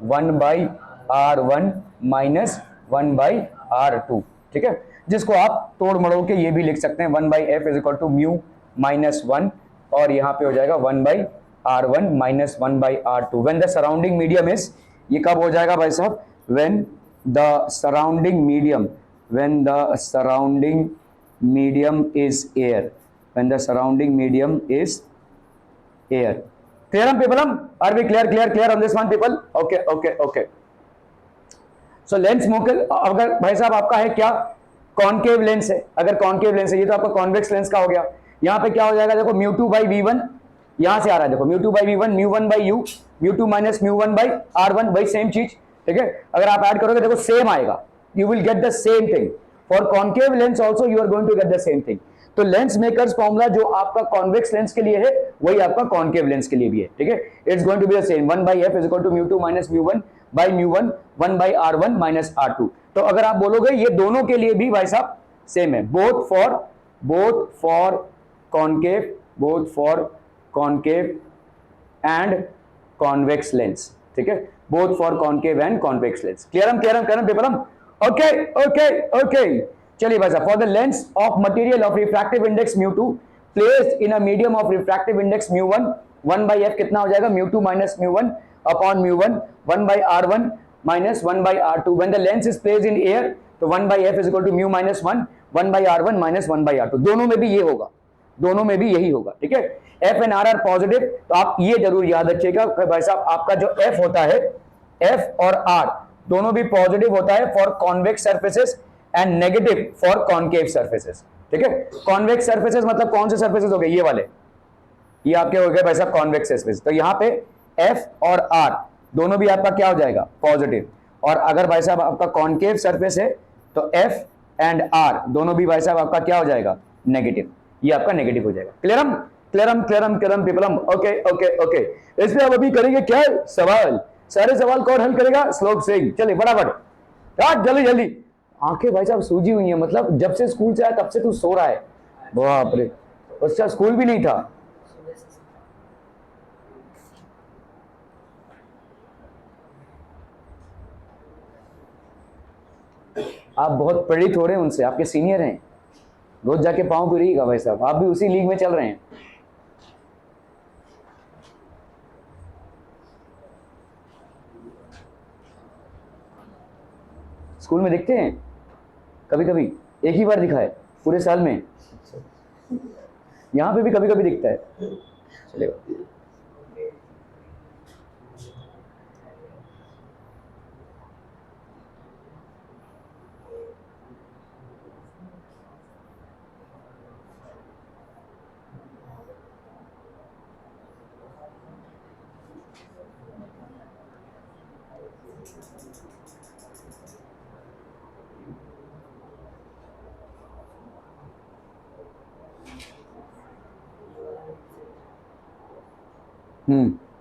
1/r1 माइनस 1/r2। ठीक है, जिसको आप तोड़ मड़ोड़ के ये भी लिख सकते हैं 1/f is equal to mu minus 1, और यहाँ पे हो जाएगा 1/r1 minus 1/r2 when the surrounding medium is, ये कब हो जाएगा भाई साहब, when the surrounding medium, when the surrounding medium is air, when the surrounding medium is air. Clear people, are we clear on this one people? Okay. So lens मोकल, अगर भाई साहब आपका है क्या, कॉनकेव लेंस है, अगर कॉनकेव लेंस है, ये तो आपका कॉन्वेक्स लेंस का हो गया। यहाँ पे क्या हो जाएगा देखो, μ2/v1 यहाँ से आ रहा है, देखो μ2/v1 μ1/u, μ2 माइनस μ1/r1, भाई सेम चीज। ठीक है, अगर आप ऐड करोगे देखो सेम आएगा, you will get the same thing for concave lens also, you are going to get the same thing. तो लेंस मेकर्स फॉर्मूला जो आपका कॉन्वेक्स लेंस के लिए है वही आपका कॉनकेव लेंस के लिए भी है। ठीक है, it's going to be the same 1/f is equal to μ2 minus μ1 by μ1 1/r1 minus r2। तो अगर आप बोलोगे ये दोनों के लिए भी भाई साहब सेम है, both for concave and convex lens. ठीक है, both for concave and convex lens. Clear people, okay. चलिए भाई साहब, for the lens of material of refractive index μ2 placed in a medium of refractive index μ1, 1/f कितना हो जाएगा μ2 minus μ1 upon μ1 1/r1 minus 1/r2। When the lens is placed in air, तो 1/f is equal to mu minus 1 1/r1 minus 1/r2। दोनों में भी ये होगा, दोनों में भी यही होगा। ठीक है, f and r are positive, तो आप ये जरूर याद रखिएगा भाई साहब, आपका जो f होता है, f और r दोनों भी पॉजिटिव होता है for convex surfaces and negative for concave surfaces. ठीक है, कॉन्वेक्स सर्फेसेस मतलब कौन से सर्फेसेस हो गए, ये वाले, ये आपके हो गए भाई साहब कॉन्वेक्स सर्फेस। तो यहाँ पे f और r दोनों भी आपका क्या हो जाएगा पॉजिटिव, और अगर भाई साहब आपका कॉनकेव सर्फेस है तो f एंड r दोनों भी भाई साहब आपका क्या हो जाएगा नेगेटिव, ये आपका नेगेटिव हो जाएगा। क्लियरम पीपलम, ओके। इसमें अब अभी करेंगे क्या सवाल, सारे सवाल कौन हल करेगा, श्लोक सिंह। चलिए फटाफट जल्दी। आंखें भाई साहब सूजी हुई हैं, मतलब जब से स्कूल से आया तब से तू सो रहा है, बाप रे, उसका स्कूल भी नहीं था। आप बहुत प्रेरित हो रहे हैं उनसे, आपके सीनियर हैं, रोज जाके पाँव गिरिएगा भाई साहब, आप भी उसी लीग में चल रहे हैं। स्कूल में दिखते हैं कभी कभी, एक ही बार दिखा है पूरे साल में, यहाँ पे भी कभी कभी दिखता है। चलेगा,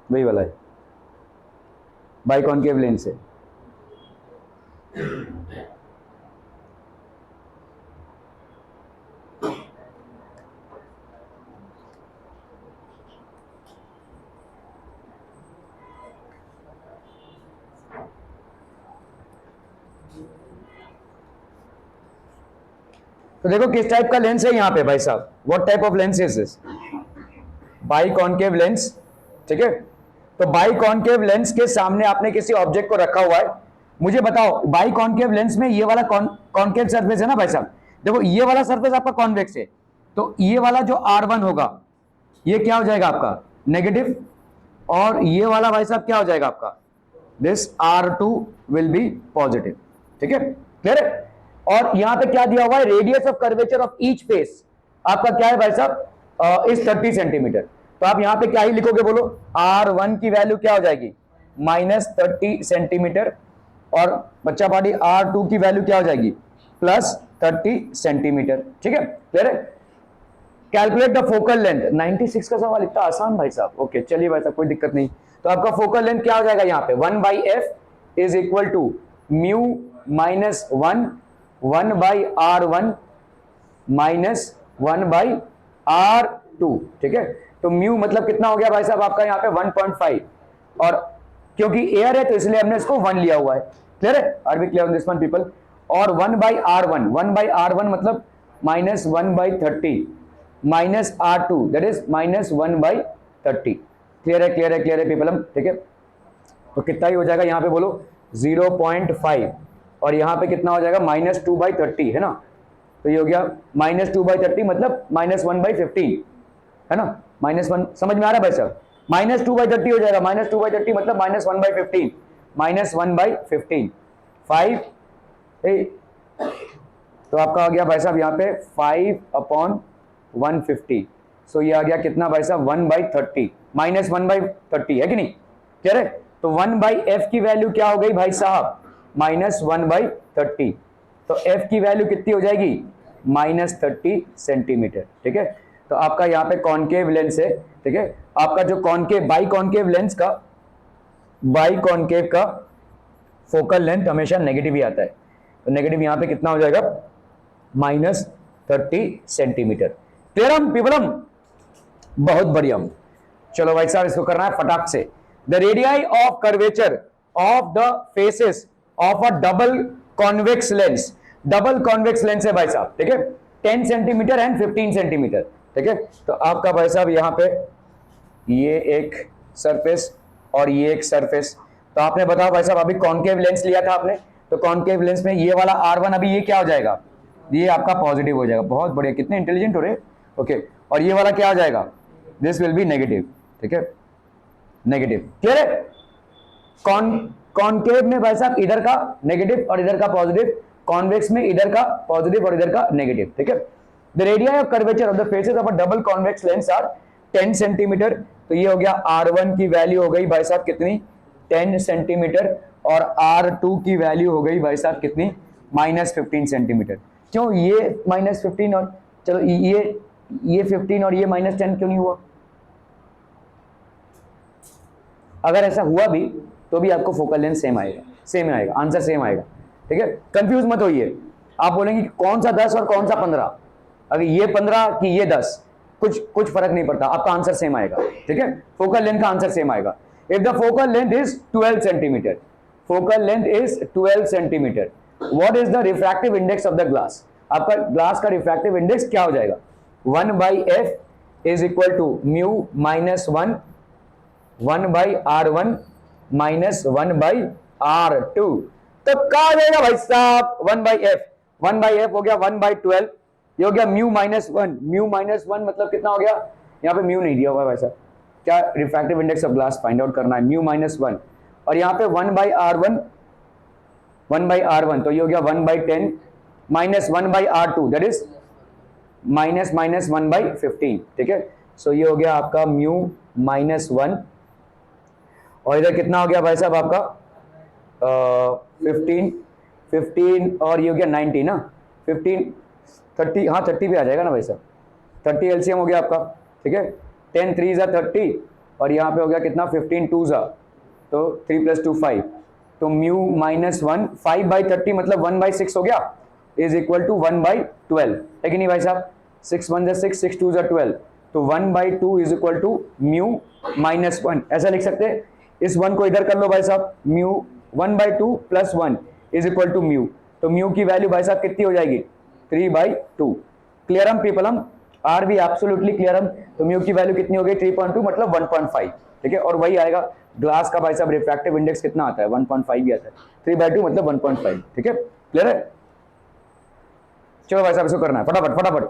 वही वाला है, बाई कॉनकेव लेंस है। तो देखो किस टाइप का लेंस है यहाँ पे भाई साहब, what type of lens is this, by concave lens, ठीक है। तो बाई कॉन्केव लेंस के सामने आपने किसी ऑब्जेक्ट को रखा हुआ है, मुझे बताओ बाई कॉन्केव लेंस में ये वाला कॉन्केव सरफेस है ना भाई साहब, देखो ये वाला सरफेस आपका कॉन्वेक्स है, तो ये वाला जो R1 होगा ये क्या हो जाएगा आपका नेगेटिव, और ये वाला भाई साहब क्या हो जाएगा आपका, this R2 will be positive, ठीक है, क्लियर है। और यहां पे क्या दिया हुआ है, radius of curvature of each face आपका क्या है भाई साहब, इस 30 सेंटीमीटर। तो आप यहां पे क्या ही लिखोगे बोलो, R1 की वैल्यू क्या हो जाएगी -30 सेंटीमीटर, और बच्चा पार्टी R2 की वैल्यू क्या हो जाएगी +30 सेंटीमीटर, ठीक है, क्लियर है। कैलकुलेट द फोकल लेंथ, 96 का सवाल इतना आसान भाई साहब, ओके चलिए भाई साहब कोई दिक्कत नहीं। तो आपका फोकल लेंथ क्या हो जाएगा यहाँ पे 1/f is equal to mu -1 1/r1 -1/r2, ठीक है। तो म्यू मतलब कितना हो गया भाई साहब आपका यहाँ पे 1.5, और क्योंकि एयर है तो इसलिए हमने इसको 1 लिया हुआ है, क्लियर है, are we clear on this one people. और 1/r1 मतलब -1/30 -r2 दैट इज -1/30, क्लियर है, क्लियर है, क्लियर है पीपल, ठीक है। तो कितना ही हो जाएगा यहाँ पे बोलो 0.5, और यहाँ पे कितना हो जाएगा -2/30 है ना, तो ये हो गया -2/30 मतलब -1/15 है ना, -1 समझ में आ रहा है भाई साहब, -2/30 हो जाएगा, -2/30 मतलब -1/15 -1/15 5 तो आपका आ गया भाई साहब यहाँ पे 5/150, सो ये आ गया कितना भाई साहब 1/30 -1/30 है कि नहीं, कह रहे। तो 1/f की वैल्यू क्या हो गई भाई साहब -1/30, तो f की वैल्यू कितनी हो जाएगी -30 सेंटीमीटर, ठीक है। तो आपका यहाँ पे कॉन्केव लेंस है, ठीक है, आपका जो कॉन्केव बाई कॉन्केव लेंस का फोकल लेंथ हमेशा नेगेटिव ही आता है, तो नेगेटिव यहाँ पे कितना हो जाएगा -30 सेंटीमीटर, क्लियर हम पीपलम, बहुत बढ़िया। चलो भाई साहब इसको करना है फटाक से। The radii of curvature of the faces of a double convex lens, double convex lens है भाई साहब, ठीक है, 10 सेंटीमीटर एंड 15 सेंटीमीटर, ठीक है। तो आपका भाई साहब यहाँ पे ये एक सरफेस और ये एक सरफेस, तो आपने बताओ भाई साहब अभी कॉन्केव लेंस लिया था आपने, तो कॉन्केव लेंस में ये वाला R1 अभी ये क्या हो जाएगा, ये आपका पॉजिटिव हो जाएगा, बहुत बढ़िया, कितने इंटेलिजेंट हो रहे, ओके। और ये वाला क्या हो जाएगा, दिस विल बी नेगेटिव, ठीक है, नेगेटिव, क्लियर है। कॉन्केव में भाई साहब इधर का नेगेटिव और इधर का पॉजिटिव, कॉन्वेक्स में इधर का पॉजिटिव और इधर का नेगेटिव, ठीक है। The radii of curvature of the faces of a double convex lens are 10 centimetre, तो ये हो गया R1 की वैल्यू हो गई भाई साहब कितनी 10 सेंटीमीटर, और R2 की वैल्यू हो गई भाई साहब कितनी -15 सेंटीमीटर। क्यों ये -15 और चलो ये 15 और ये -10 क्यों नहीं हुआ, अगर ऐसा हुआ भी तो भी आपको फोकल लेंथ सेम आएगा, आंसर सेम आएगा, ठीक है, कंफ्यूज मत होइए। आप बोलेंगे कि कौन सा 10 और कौन सा 15, अगर ये 15 कि ये 10, कुछ फर्क नहीं पड़ता, आपका आंसर सेम आएगा, ठीक है, फोकल लेंथ का आंसर सेम आएगा। If the focal length is 12 centimetre, focal length is 12 centimetre, what is the refractive index of the glass, आपका ग्लास का रिफ्रैक्टिव इंडेक्स क्या हो जाएगा 1/f is equal to mu -1 1/r1 -1/r2, तो क्या हो जाएगा भाई साहब 1/f हो गया 1/12, ये हो गया म्यू -1 मतलब कितना हो गया, यहाँ पे म्यू नहीं दिया हुआ है भाई साहब, क्या refractive index of glass find out करना है, म्यू -1, और यहाँ पे 1/r1 तो ये हो गया 1/10 -1/r2 दैट इज -1/15, ठीक है। सो ये हो गया आपका म्यू -1, और इधर कितना हो गया भाई साहब आपका 15 और ये हो गया 90 ना, 15 30, हाँ 30 भी आ जाएगा ना भाई साहब, 30 एलसीएम हो गया आपका, ठीक है, 10 3 30, और यहाँ पे हो गया कितना 15 2 तो 3 + 2 5, तो म्यू -1 5/30 मतलब 1/6 हो गया, इज इक्वल टू 1/12 है कि नहीं भाई साहब? 6 1 जा 6, 6 2 जा 12, तो 1/2 इज इक्वल टू म्यू -1, ऐसा लिख सकते हैं। इस 1 को इधर कर लो भाई साहब, mu 1/2 + 1 is equal to mu, तो म्यू की वैल्यू भाई साहब कितनी हो जाएगी? 3/2। क्लियरम पीपलम, आर बी एब्सोल्युटली क्लियरम। तो म्यू की वैल्यू कितनी हो गई? 3.2 मतलब 1.5, ठीक है। और वही आएगा ग्लास का भाई साहब रिफ्रैक्टिव इंडेक्स कितना आता है? 1.5 ही आता है, 3/2 मतलब 1.5, ठीक है। क्लियर है? चलो भाई साहब इसको करना है फटाफट फटाफट।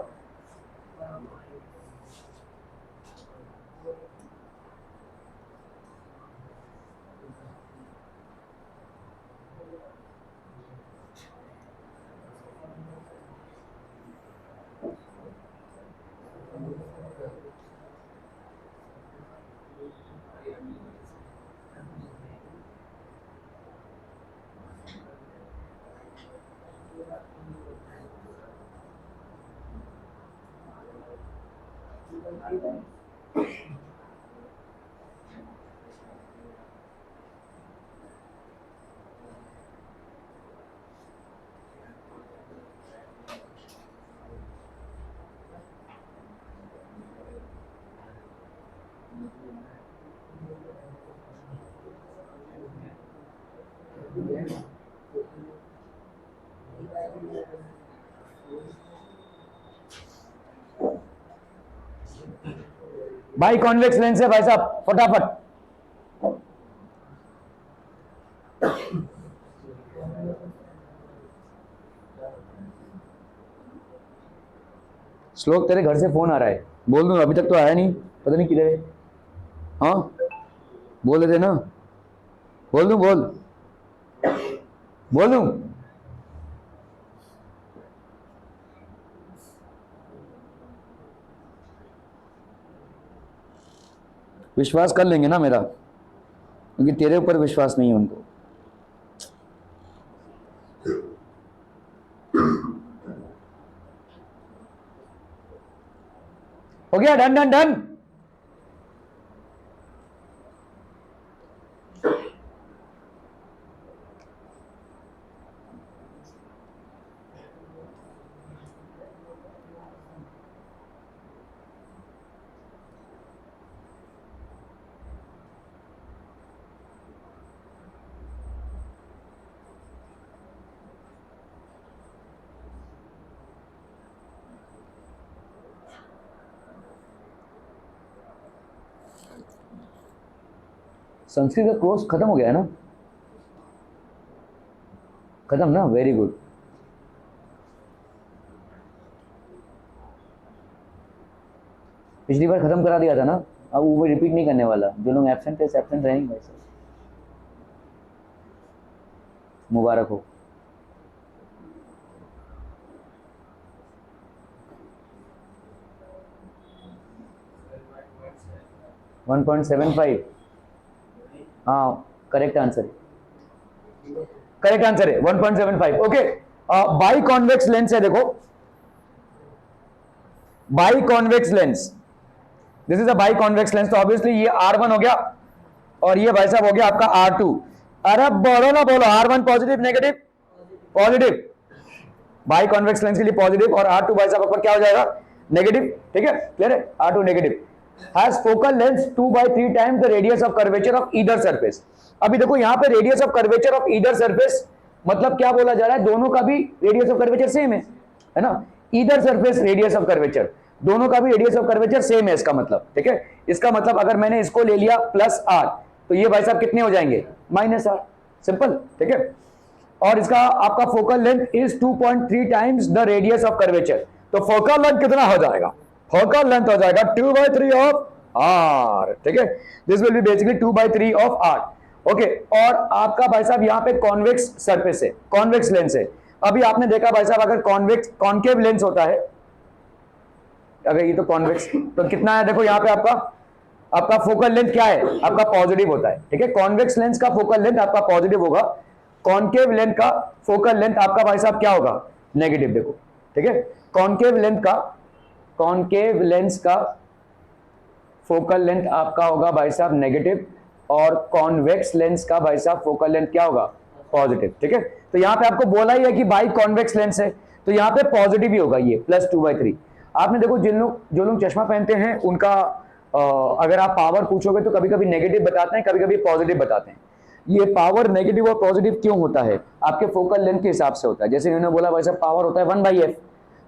भाई कॉन्वेक्स लेंस है भाई साहब, फटाफट। श्लोक तेरे घर से फोन आ रहा है, बोल दूं? अभी तक तो आया नहीं, पता नहीं किधर है। हाँ बोल देते ना, बोल दूं? बोल दूं? विश्वास कर लेंगे ना मेरा, क्योंकि तेरे ऊपर विश्वास नहीं है उनको। हो गया? Done done done. संस्कृत का कोर्स खत्म हो गया है ना? खत्म ना? Very good. पिछली बार खत्म करा दिया था ना, अब वो रिपीट नहीं करने वाला। जो लोग एब्सेंट है एब्सेंट रहेंगे। मुबारक हो। $1.75, हाँ करेक्ट आंसर है, करेक्ट आंसर है 1.75। ओके, बाई कॉन्वेक्स लेंस है, देखो by convex lens, this is a by convex lens. तो ऑब्वियसली ये R1 हो गया और ये भाई साहब हो गया आपका R2। अरे बोलो ना, बोलो R1 positive negative? Positive. By convex lens के लिए पॉजिटिव और R2 भाई साहब ऊपर क्या हो जाएगा? नेगेटिव, ठीक है। क्लियर है? R2 negative has focal length 2/3 times the radius of curvature of either surface। अभी देखो यहाँ पे radius of curvature of either surface मतलब क्या बोला जा रहा है? दोनों का भी radius of curvature सेम है ना? either surface radius of curvature, दोनों का भी radius of curvature सेम है, इसका मतलब, ठीक है। इसका मतलब अगर मैंने इसको ले लिया +r तो ये भाई साहब कितने हो जाएंगे? -r, सिंपल, ठीक है। और इसका आपका focal length is 2.3 times the radius of curvature, तो फोकल लेंथ कितना हो जाएगा? फोकल लेंथ हो जाएगा 2/3 ऑफ r, ठीक है। This will B basically 2/3 of r। Okay, और आपका भाई साहब यहाँ पे कॉन्वेक्स सरफेस है, कॉन्वेक्स लेंस है। अभी आपने देखा भाई साहब अगर कॉन्वेक्स कॉन्केव लेंस होता है, अगर ये तो कॉन्वेक्स, तो कितना है? देखो यहाँ पे आपका फोकल लेंथ क्या है? आपका पॉजिटिव होता है, ठीक है। कॉन्वेक्स लेंस का फोकल लेंथ आपका पॉजिटिव होगा, कॉन्केव लेंथ का फोकल लेंथ आपका भाई साहब क्या होगा? नेगेटिव। देखो, ठीक है, कॉन्केव लेंस का फोकल लेंथ आपका होगा भाई साहब नेगेटिव और कॉन्वेक्स लेंस का भाई साहब फोकल लेंथ क्या होगा? पॉजिटिव, ठीक है। तो यहाँ पे आपको बोला ही है कि बाई कॉन्वेक्स लेंस है, तो यहाँ पे पॉजिटिव ही होगा ये +2/3। आपने देखो जो लोग चश्मा पहनते हैं उनका अगर आप पावर पूछोगे तो कभी कभी नेगेटिव बताते हैं, कभी कभी पॉजिटिव बताते हैं। ये पावर नेगेटिव और पॉजिटिव क्यों होता है? आपके फोकल लेंथ के हिसाब से होता है। जैसे इन्होंने बोला भाई साहब पावर होता है 1/f,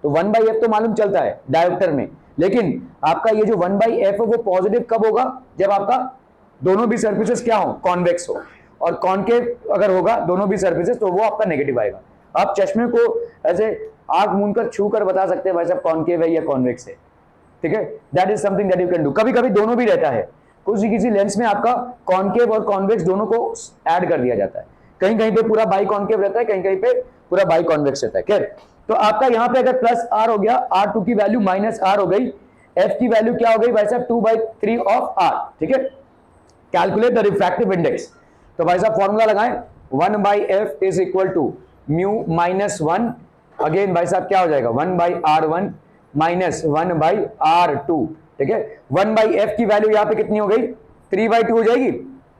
तो 1/f तो मालूम चलता है डायोप्टर में, लेकिन आपका ये जो 1/f है वो पॉजिटिव कब होगा? जब आपका दोनों भी सर्फेसेस क्या हो? कॉन्वेक्स हो। और कॉनकेव अगर होगा दोनों भी सर्फेसेस तो वो आपका नेगेटिव आएगा। आप चश्मे को ऐसे आंख मूंद कर छू कर बता सकते हैं भाई साहब कॉनकेव है या कॉन्वेक्स है, ठीक है। That is something that you can do. कभी कभी दोनों भी रहता है, किसी लेंस में आपका कॉनकेव और कॉन्वेक्स दोनों को ऐड कर दिया जाता है। कहीं कहीं पे पूरा बाई कॉनकेव रहता है, कहीं कहीं पे पूरा बाई कॉन्वेक्स रहता है। खैर, तो आपका यहाँ पे अगर +r हो गया, R2 की वैल्यू -r हो गई, f की वैल्यू क्या हो गई भाई साहब 2/3 ऑफ r, ठीक है। Calculate the refractive index. तो भाई साहब फॉर्मूला लगाएं, 1/f is equal to μ-1, again भाई साहब क्या हो जाएगा 1/r1 -1/r2, ठीक है। 1/f की वैल्यू यहाँ पे कितनी हो गई? 3/2 हो जाएगी,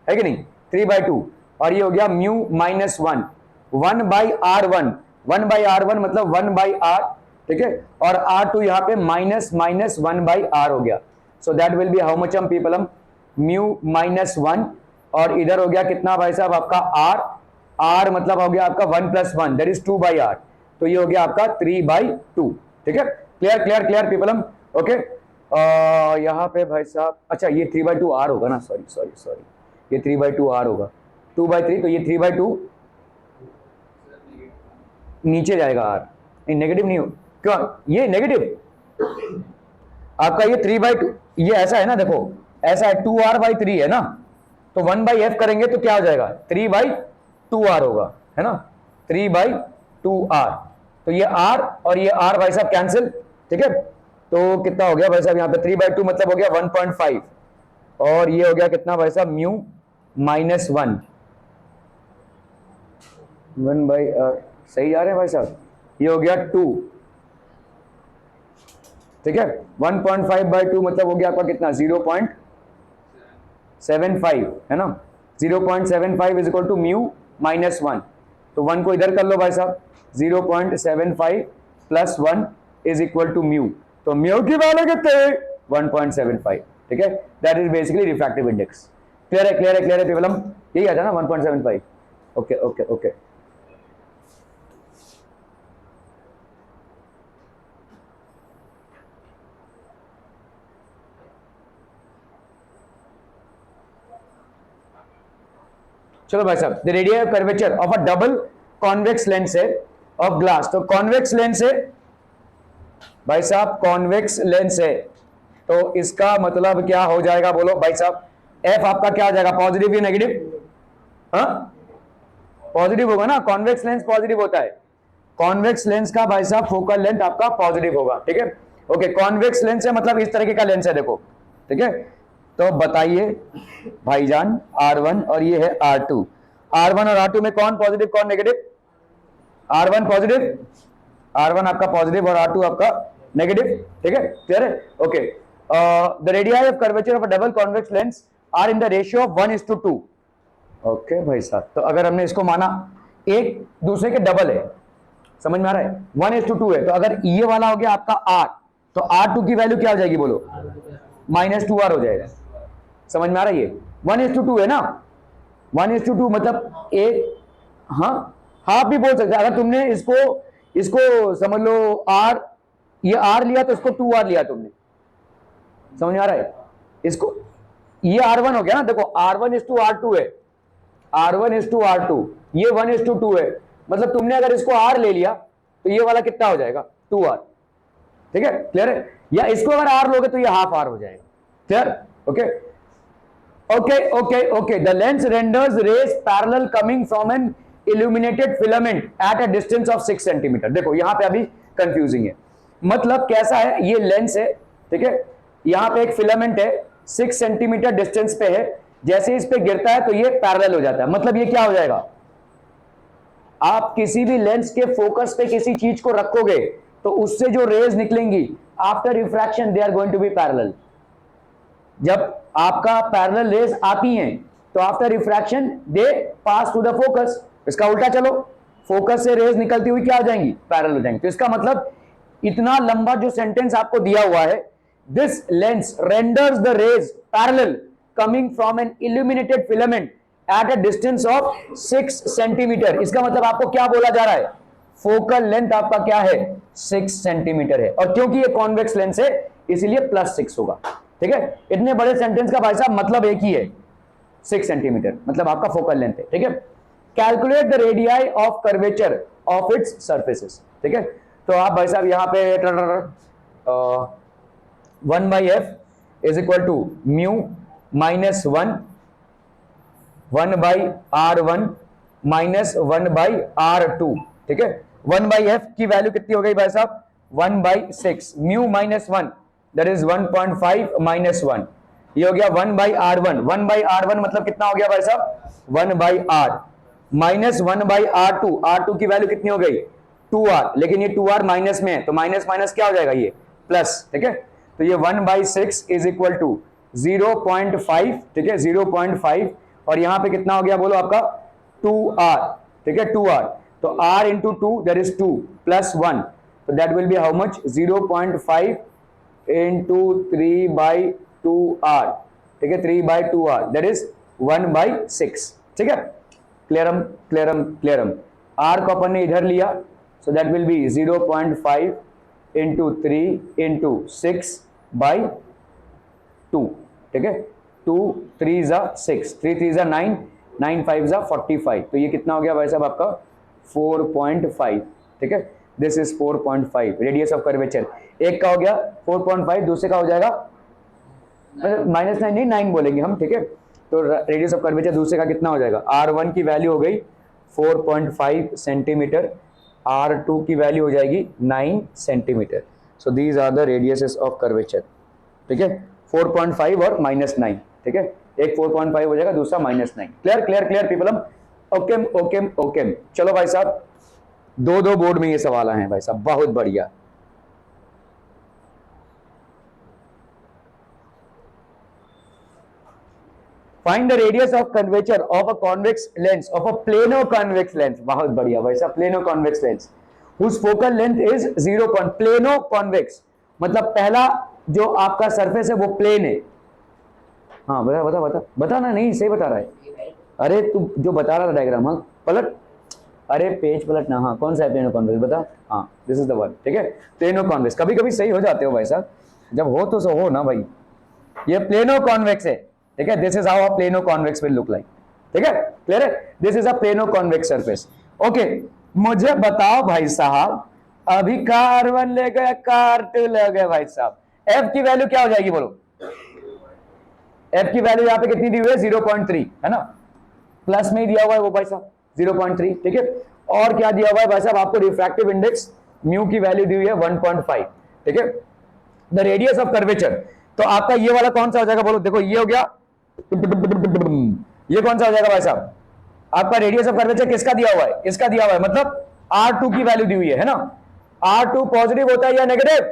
है कि नहीं? 3/2, और ये हो गया μ-1 1/r1, 1/r1 मतलब 1/r, ठीक है। और r2 यहाँ पे -1/r हो गया। So that will B how much हम पीपल हम μ-1, और इधर हो गया कितना भाई साहब आपका r मतलब हो गया आपका 1 + 1 दैट इज 2/r, तो ये हो गया आपका 3/2, ठीक है। क्लियर पीपल हम, ओके। यहाँ पे भाई साहब अच्छा ये 3/2 r होगा ना, सॉरी ये 3/2 r होगा, 2/3, तो ये 3/2 नीचे जाएगा r, नेगेटिव नहीं हो क्यों? ये नेगेटिव आपका ये 3/2, ये ऐसा है ना, देखो ऐसा है 2r/3 है ना, तो 1/f करेंगे तो क्या हो जाएगा 3/2r होगा, है ना, 3/2r। तो ये r और ये r भाई साहब कैंसिल, ठीक है। तो कितना हो गया भाई साहब यहाँ पे 3/2 मतलब हो गया 1.5, और ये हो गया कितना भाई साहब μ-1 1/r, सही जा रहे हैं भाई साहब, ये हो गया 2, ठीक है। 1.5/2 मतलब हो गया आपका कितना 0.75, है ना। 0.75 इज इक्वल टू μ-1, तो 1 को इधर कर लो भाई साहब, 0.75 + 1 इज इक्वल टू μ, तो म्यू की वैल्यू कितने 1.75, ठीक है। That is basically refractive index. Clear है पीपल हम, यही आता है ना 1.75, ओके। चलो भाई साहब, the radial curvature of a double convex lens है ऑफ ग्लास, तो कॉन्वेक्स लेंस है भाई साहब, कॉन्वेक्स लेंस है, तो इसका मतलब क्या हो जाएगा बोलो भाई साहब? एफ आपका क्या हो जाएगा, पॉजिटिव या नेगेटिव? हाँ पॉजिटिव होगा ना, कॉन्वेक्स लेंस पॉजिटिव होता है। कॉन्वेक्स लेंस का भाई साहब फोकल लेंथ आपका पॉजिटिव होगा, ठीक है। ओके, कॉन्वेक्स लेंस है मतलब इस तरीके का लेंस है, देखो, ठीक है। तो बताइए भाईजान R1 और ये है R2, R1 और R2 में कौन पॉजिटिव कौन नेगेटिव? R1 पॉजिटिव, R1 आपका पॉजिटिव और R2 आपका नेगेटिव, ठीक है। क्लियर है? Okay, the radii of curvature of a double convex lens are in the ratio of 1:2। Okay भाई साहब, तो अगर हमने इसको माना एक दूसरे के डबल है, समझ में आ रहा है, 1:2 है, तो अगर ये वाला हो गया आपका R, तो R2 की वैल्यू क्या हो जाएगी बोलो? -2R हो जाएगा। समझ में आ रहा है? ये 1:2 है ना, 1:2 मतलब एक, हाँ हाफ भी बोल सकते हैं। अगर तुमने इसको समझ लो R, ये R लिया तो इसको 2R लिया तुमने, समझ में आ रहा है? इसको ये R1 हो गया ना, देखो R1:R2 है, R1:R2, ये 1:2 है, मतलब तुमने अगर इसको R ले लिया तो ये वाला कितना हो जाएगा 2R, ठीक है। क्लियर है? या इसको अगर R लोगे तो ये हाफ R हो जाएगा। Clear? Okay, the lens renders rays parallel coming from an illuminated filament at a distance of 6 centimetre. देखो यहां पे अभी कंफ्यूजिंग है, मतलब कैसा है, ये लेंस है, ठीक है, यहां पे एक फिलामेंट है 6 सेंटीमीटर डिस्टेंस पे है, जैसे इस पे गिरता है तो ये पैरेलल हो जाता है। मतलब ये क्या हो जाएगा, आप किसी भी लेंस के फोकस पे किसी चीज को रखोगे तो उससे जो रेज निकलेंगी after refraction they are going to be parallel. जब आपका पैरेलल रेज आती हैं तो after refraction they pass to the focus, इसका उल्टा चलो, फोकस से रेज निकलती हुई क्या हो जाएंगी, पैरेलल हो जाएंगी। तो इसका मतलब इतना लंबा जो सेंटेंस आपको दिया हुआ है, this lens renders the rays parallel coming from an illuminated filament at a distance of 6 centimetre. इसका मतलब आपको क्या बोला जा रहा है, फोकल लेंथ आपका क्या है, 6 सेंटीमीटर है, और क्योंकि ये कॉन्वेक्स लेंस है इसीलिए +6 होगा। ठीक है, इतने बड़े सेंटेंस का भाई साहब मतलब एक ही है, 6 सेंटीमीटर मतलब आपका फोकल लेंथ है। ठीक है, calculate the radii of curvature of its surfaces. ठीक है, तो आप भाई साहब यहाँ पे 1/f is equal to mu -1 1/r1 -1/r2। ठीक है, 1/f की वैल्यू कितनी हो गई भाई साहब, 1/6, म्यू -1 दैट इज 1.5 -1, ये हो गया 1/r1। 1/r1 मतलब कितना हो गया भाई साहब, 1/r -1/r2। r2 की वैल्यू कितनी हो गई, 2r, लेकिन ये 2r माइनस में है तो माइनस माइनस क्या हो जाएगा, ये प्लस। ठीक है, तो ये 1/6 इज इक्वल टू 0.5। ठीक है, 0.5, और यहां पे कितना हो गया बोलो आपका 2r। ठीक है, 2r, तो r इंटू 2 दैट इज 2 +1, तो that will B how much, 0.5 into 3/2r। ठीक है, 3/2r दैट इज 1/6। ठीक है, क्लियरम क्लियरम क्लियरम, r को अपन ने इधर लिया, so that will B 0.5 into 3 into 6/2। ठीक है, 2 3 ज़ा 6, 3 3 ज़ा 9, 9 5 ज़ा 45, तो ये कितना हो गया भाई साहब आपका 4.5। ठीक है, this is 4.5 radius of curvature. एक का हो गया 4.5, दूसरे का हो जाएगा -9 नहीं 9 बोलेंगे हम। ठीक है, तो रेडियस ऑफ कर्वेचर दूसरे का कितना हो जाएगा, r1 की वैल्यू हो गई 4.5 सेंटीमीटर, r2 की वैल्यू हो जाएगी 9 centimetre. So these are the radiuses of curvature. ठीक है, 4.5 और -9। ठीक है, एक 4.5 हो जाएगा, दूसरा -9। क्लियर क्लियर क्लियर पीपलम, ओकेम ओकेम ओकेम। चलो भाई साहब, दो बोर्ड में ये सवाल आए हैं भाई साहब, बहुत बढ़िया। Find the radius of curvature of a convex lens of a plano convex lens. बहुत बढ़िया भाई साहब, plano convex lens whose focal length is 0. Plano convex मतलब पहला जो आपका सरफेस है वो प्लेन है। हाँ बता बता बता बता ना, नहीं सही बता रहा है। अरे तू जो बता रहा था डायग्राम, हाँ पलट, अरे पेज पलट ना। हाँ कौन सा है प्लेनो कॉन्वेक्स बता, हाँ दिस इज द वन। ठीक है, प्लेनो कॉन्वेक्स, कभी कभी सही हो जाते हो भाई साहब, जब हो तो सो हो ना भाई। ये प्लेनो कॉन्वेक्स है। ठीक है, this is how a plano convex will look like. ठीक है, क्लियर है, this is a plano convex surface. Okay, मुझे बताओ भाई साहब, अभी कार1 ले गए, कार2 ले गए भाई साहब, f की वैल्यू क्या हो जाएगी बोलो। f की वैल्यू यहाँ पे कितनी दी हुई है, 0.3 है ना, प्लस में ही दिया हुआ है वो भाई साहब 0.3। ठीक है, और क्या दिया हुआ है भाई साहब आपको, रिफ्रैक्टिव इंडेक्स म्यू की वैल्यू दी हुई है 1.5। ठीक है, द रेडियस ऑफ कर्वेचर, तो आपका ये वाला कौन सा हो जाएगा बोलो। देखो ये हो गया, ये कौन सा हो जाएगा भाई साहब, आपका रेडियस ऑफ कर्वेचर किसका दिया हुआ है, इसका दिया हुआ है, मतलब R2 की वैल्यू दी हुई है ना। R2 पॉजिटिव होता है या नेगेटिव,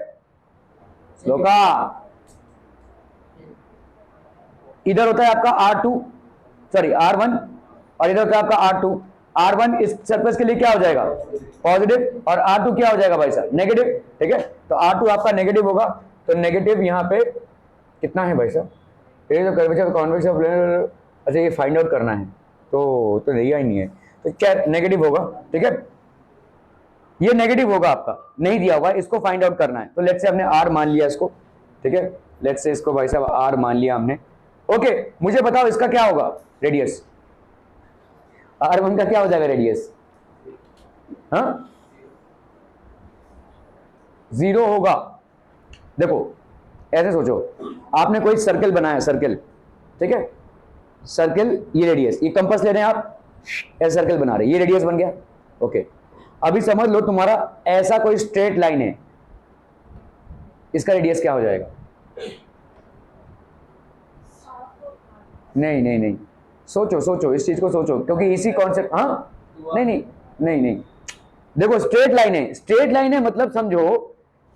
श्लोका इधर होता है आपका R2 सॉरी R1, और इधर होता है आपका R2। R1 इस सरफेस के लिए क्या हो जाएगा, पॉजिटिव, और R2 क्या हो जाएगा भाई साहब, नेगेटिव। ठीक है, तो R2 आपका नेगेटिव होगा, तो नेगेटिव यहाँ पे कितना है भाई साहब, ये जो कर्वेचर कॉन्वेक्स ऑफ प्लेन, अच्छा ये फाइंड आउट करना है, तो दिया ही नहीं है, तो क्या नेगेटिव होगा। ठीक है, ये नेगेटिव होगा आपका, नहीं दिया होगा, इसको फाइंड आउट करना है। तो लेट्स से हमने R मान लिया इसको। ठीक है, लेट्स से इसको भाई साहब R मान लिया हमने। ओके, मुझे बताओ इसका क्या होगा रेडियस, R1 का क्या हो जाएगा रेडियस, हाँ 0 होगा। देखो ऐसे सोचो, आपने कोई सर्कल बनाया, सर्कल, ठीक है, सर्कल, ये रेडियस, ये कंपास ले रहे हैं आप, ऐसे सर्कल बना रहे हैं, ये रेडियस बन गया। ओके, अभी समझ लो तुम्हारा ऐसा कोई स्ट्रेट लाइन है, इसका रेडियस क्या हो जाएगा, नहीं नहीं नहीं, सोचो सोचो इस चीज को सोचो, क्योंकि इसी कॉन्सेप्ट, हाँ नहीं नहीं नहीं नहीं, देखो स्ट्रेट लाइन है, स्ट्रेट लाइन है मतलब समझो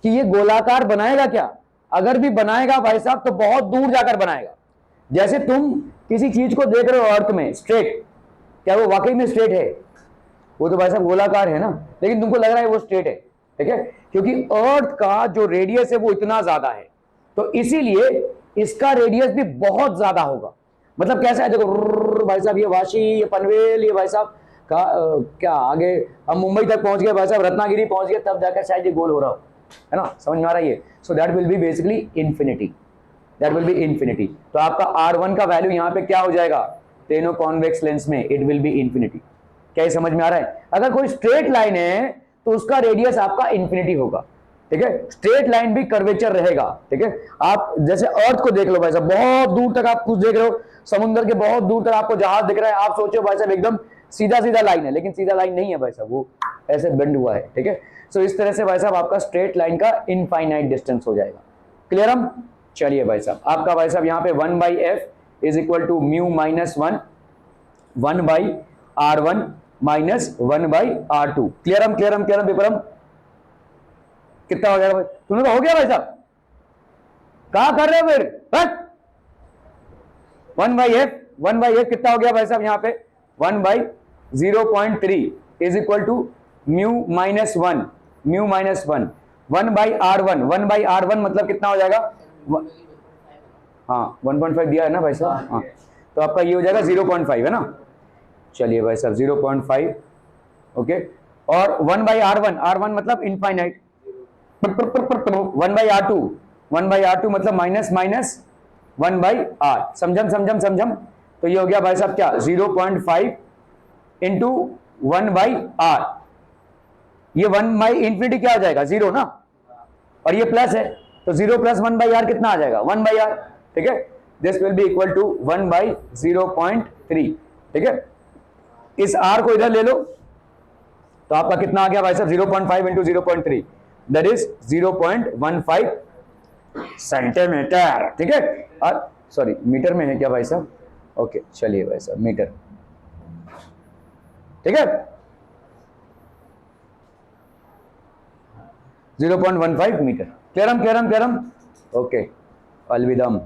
कि ये गोलाकार बनाएगा क्या, अगर भी बनाएगा भाई साहब तो बहुत दूर जाकर बनाएगा। जैसे तुम किसी चीज को देख रहे हो अर्थ में स्ट्रेट, क्या वो वाकई में स्ट्रेट है, वो तो भाई साहब गोलाकार है ना, लेकिन तुमको लग रहा है वो स्ट्रेट है, ठीक है, क्योंकि अर्थ का जो रेडियस है वो इतना ज्यादा है, तो इसीलिए इसका रेडियस भी बहुत ज्यादा होगा। मतलब कैसा है, देखो भाई साहब, ये वाशी, ये पनवेल, ये भाई साहब का क्या आगे हम मुंबई तक पहुंच गए भाई साहब, रत्नागिरी पहुंच गए, तब जाकर शायद ये गोल हो रहा हो, है ना, समझ में आ रहा है ये। So that will B basically infinity, that will B infinity. तो आपका R1 का वैल्यू यहाँ पे क्या हो जाएगा, तीनों कॉन्वेक्स लेंस में इट विल बी इन्फिनिटी। क्या ये समझ में आ रहा है? अगर कोई स्ट्रेट लाइन है तो उसका रेडियस आपका इन्फिनिटी होगा, ठीक है, स्ट्रेट लाइन भी कर्वेचर रहेगा, ठीक है। आप जैसे अर्थ को देख लो भाई साहब, बहुत दूर तक आप कुछ देख रहे हो, समुद्र के बहुत दूर तक आपको जहाज दिख रहा है, आप सोचो भाई साहब एकदम सीधा सीधा लाइन है, लेकिन सीधा लाइन नहीं है भाई साहब, वो ऐसे बेंड हुआ है, ठीक है। सो इस तरह से भाई साहब आपका स्ट्रेट लाइन का इनफाइनाइट डिस्टेंस हो जाएगा। क्लियर हम? चलिए भाई साहब, आपका भाई साहब यहाँ पे 1/f is equal to mu minus 1/r1 minus 1/r2। Clear हम, क्लियर हम, क्लियर हम, पेपर हम कितना हो जाएगा भाई? तुमने तो हो गया भाई साहब, कहा कर रहे हो फिर? 1/f कितना हो गया भाई साहब यहाँ पे? 1/0.3 is equal to mu minus 1 1/r1 मतलब कितना हो जाएगा? हाँ 1.5 दिया है ना भाई साहब, हाँ, तो आपका ये हो जाएगा 0.5 है ना। चलिए भाई साहब 0.5, ओके, और 1/r1 मतलब इनफाइनाइट, 1/r2 मतलब माइनस 1/r, समझम, तो ये हो गया भाई साहब क्या, 0.5 इंटू 1/r, ये 1/infinity क्या हो जाएगा, 0 ना, और ये प्लस है, तो 0 प्लस 1/r कितना आ जाएगा, 1/r, ठीक है। This will be equal to 1/0.3, ठीक है। इस r को इधर ले लो, तो आपका कितना आ गया भाई साहब, 0.5 इंटू 0.3, दैट इज 0.15 सेंटीमीटर, ठीक है। और सॉरी मीटर में है क्या भाई साहब? ओके, चलिए भाई साहब मीटर, ठीक है, 0.15 मीटर। क्लियर हम, ओके, अलविदम।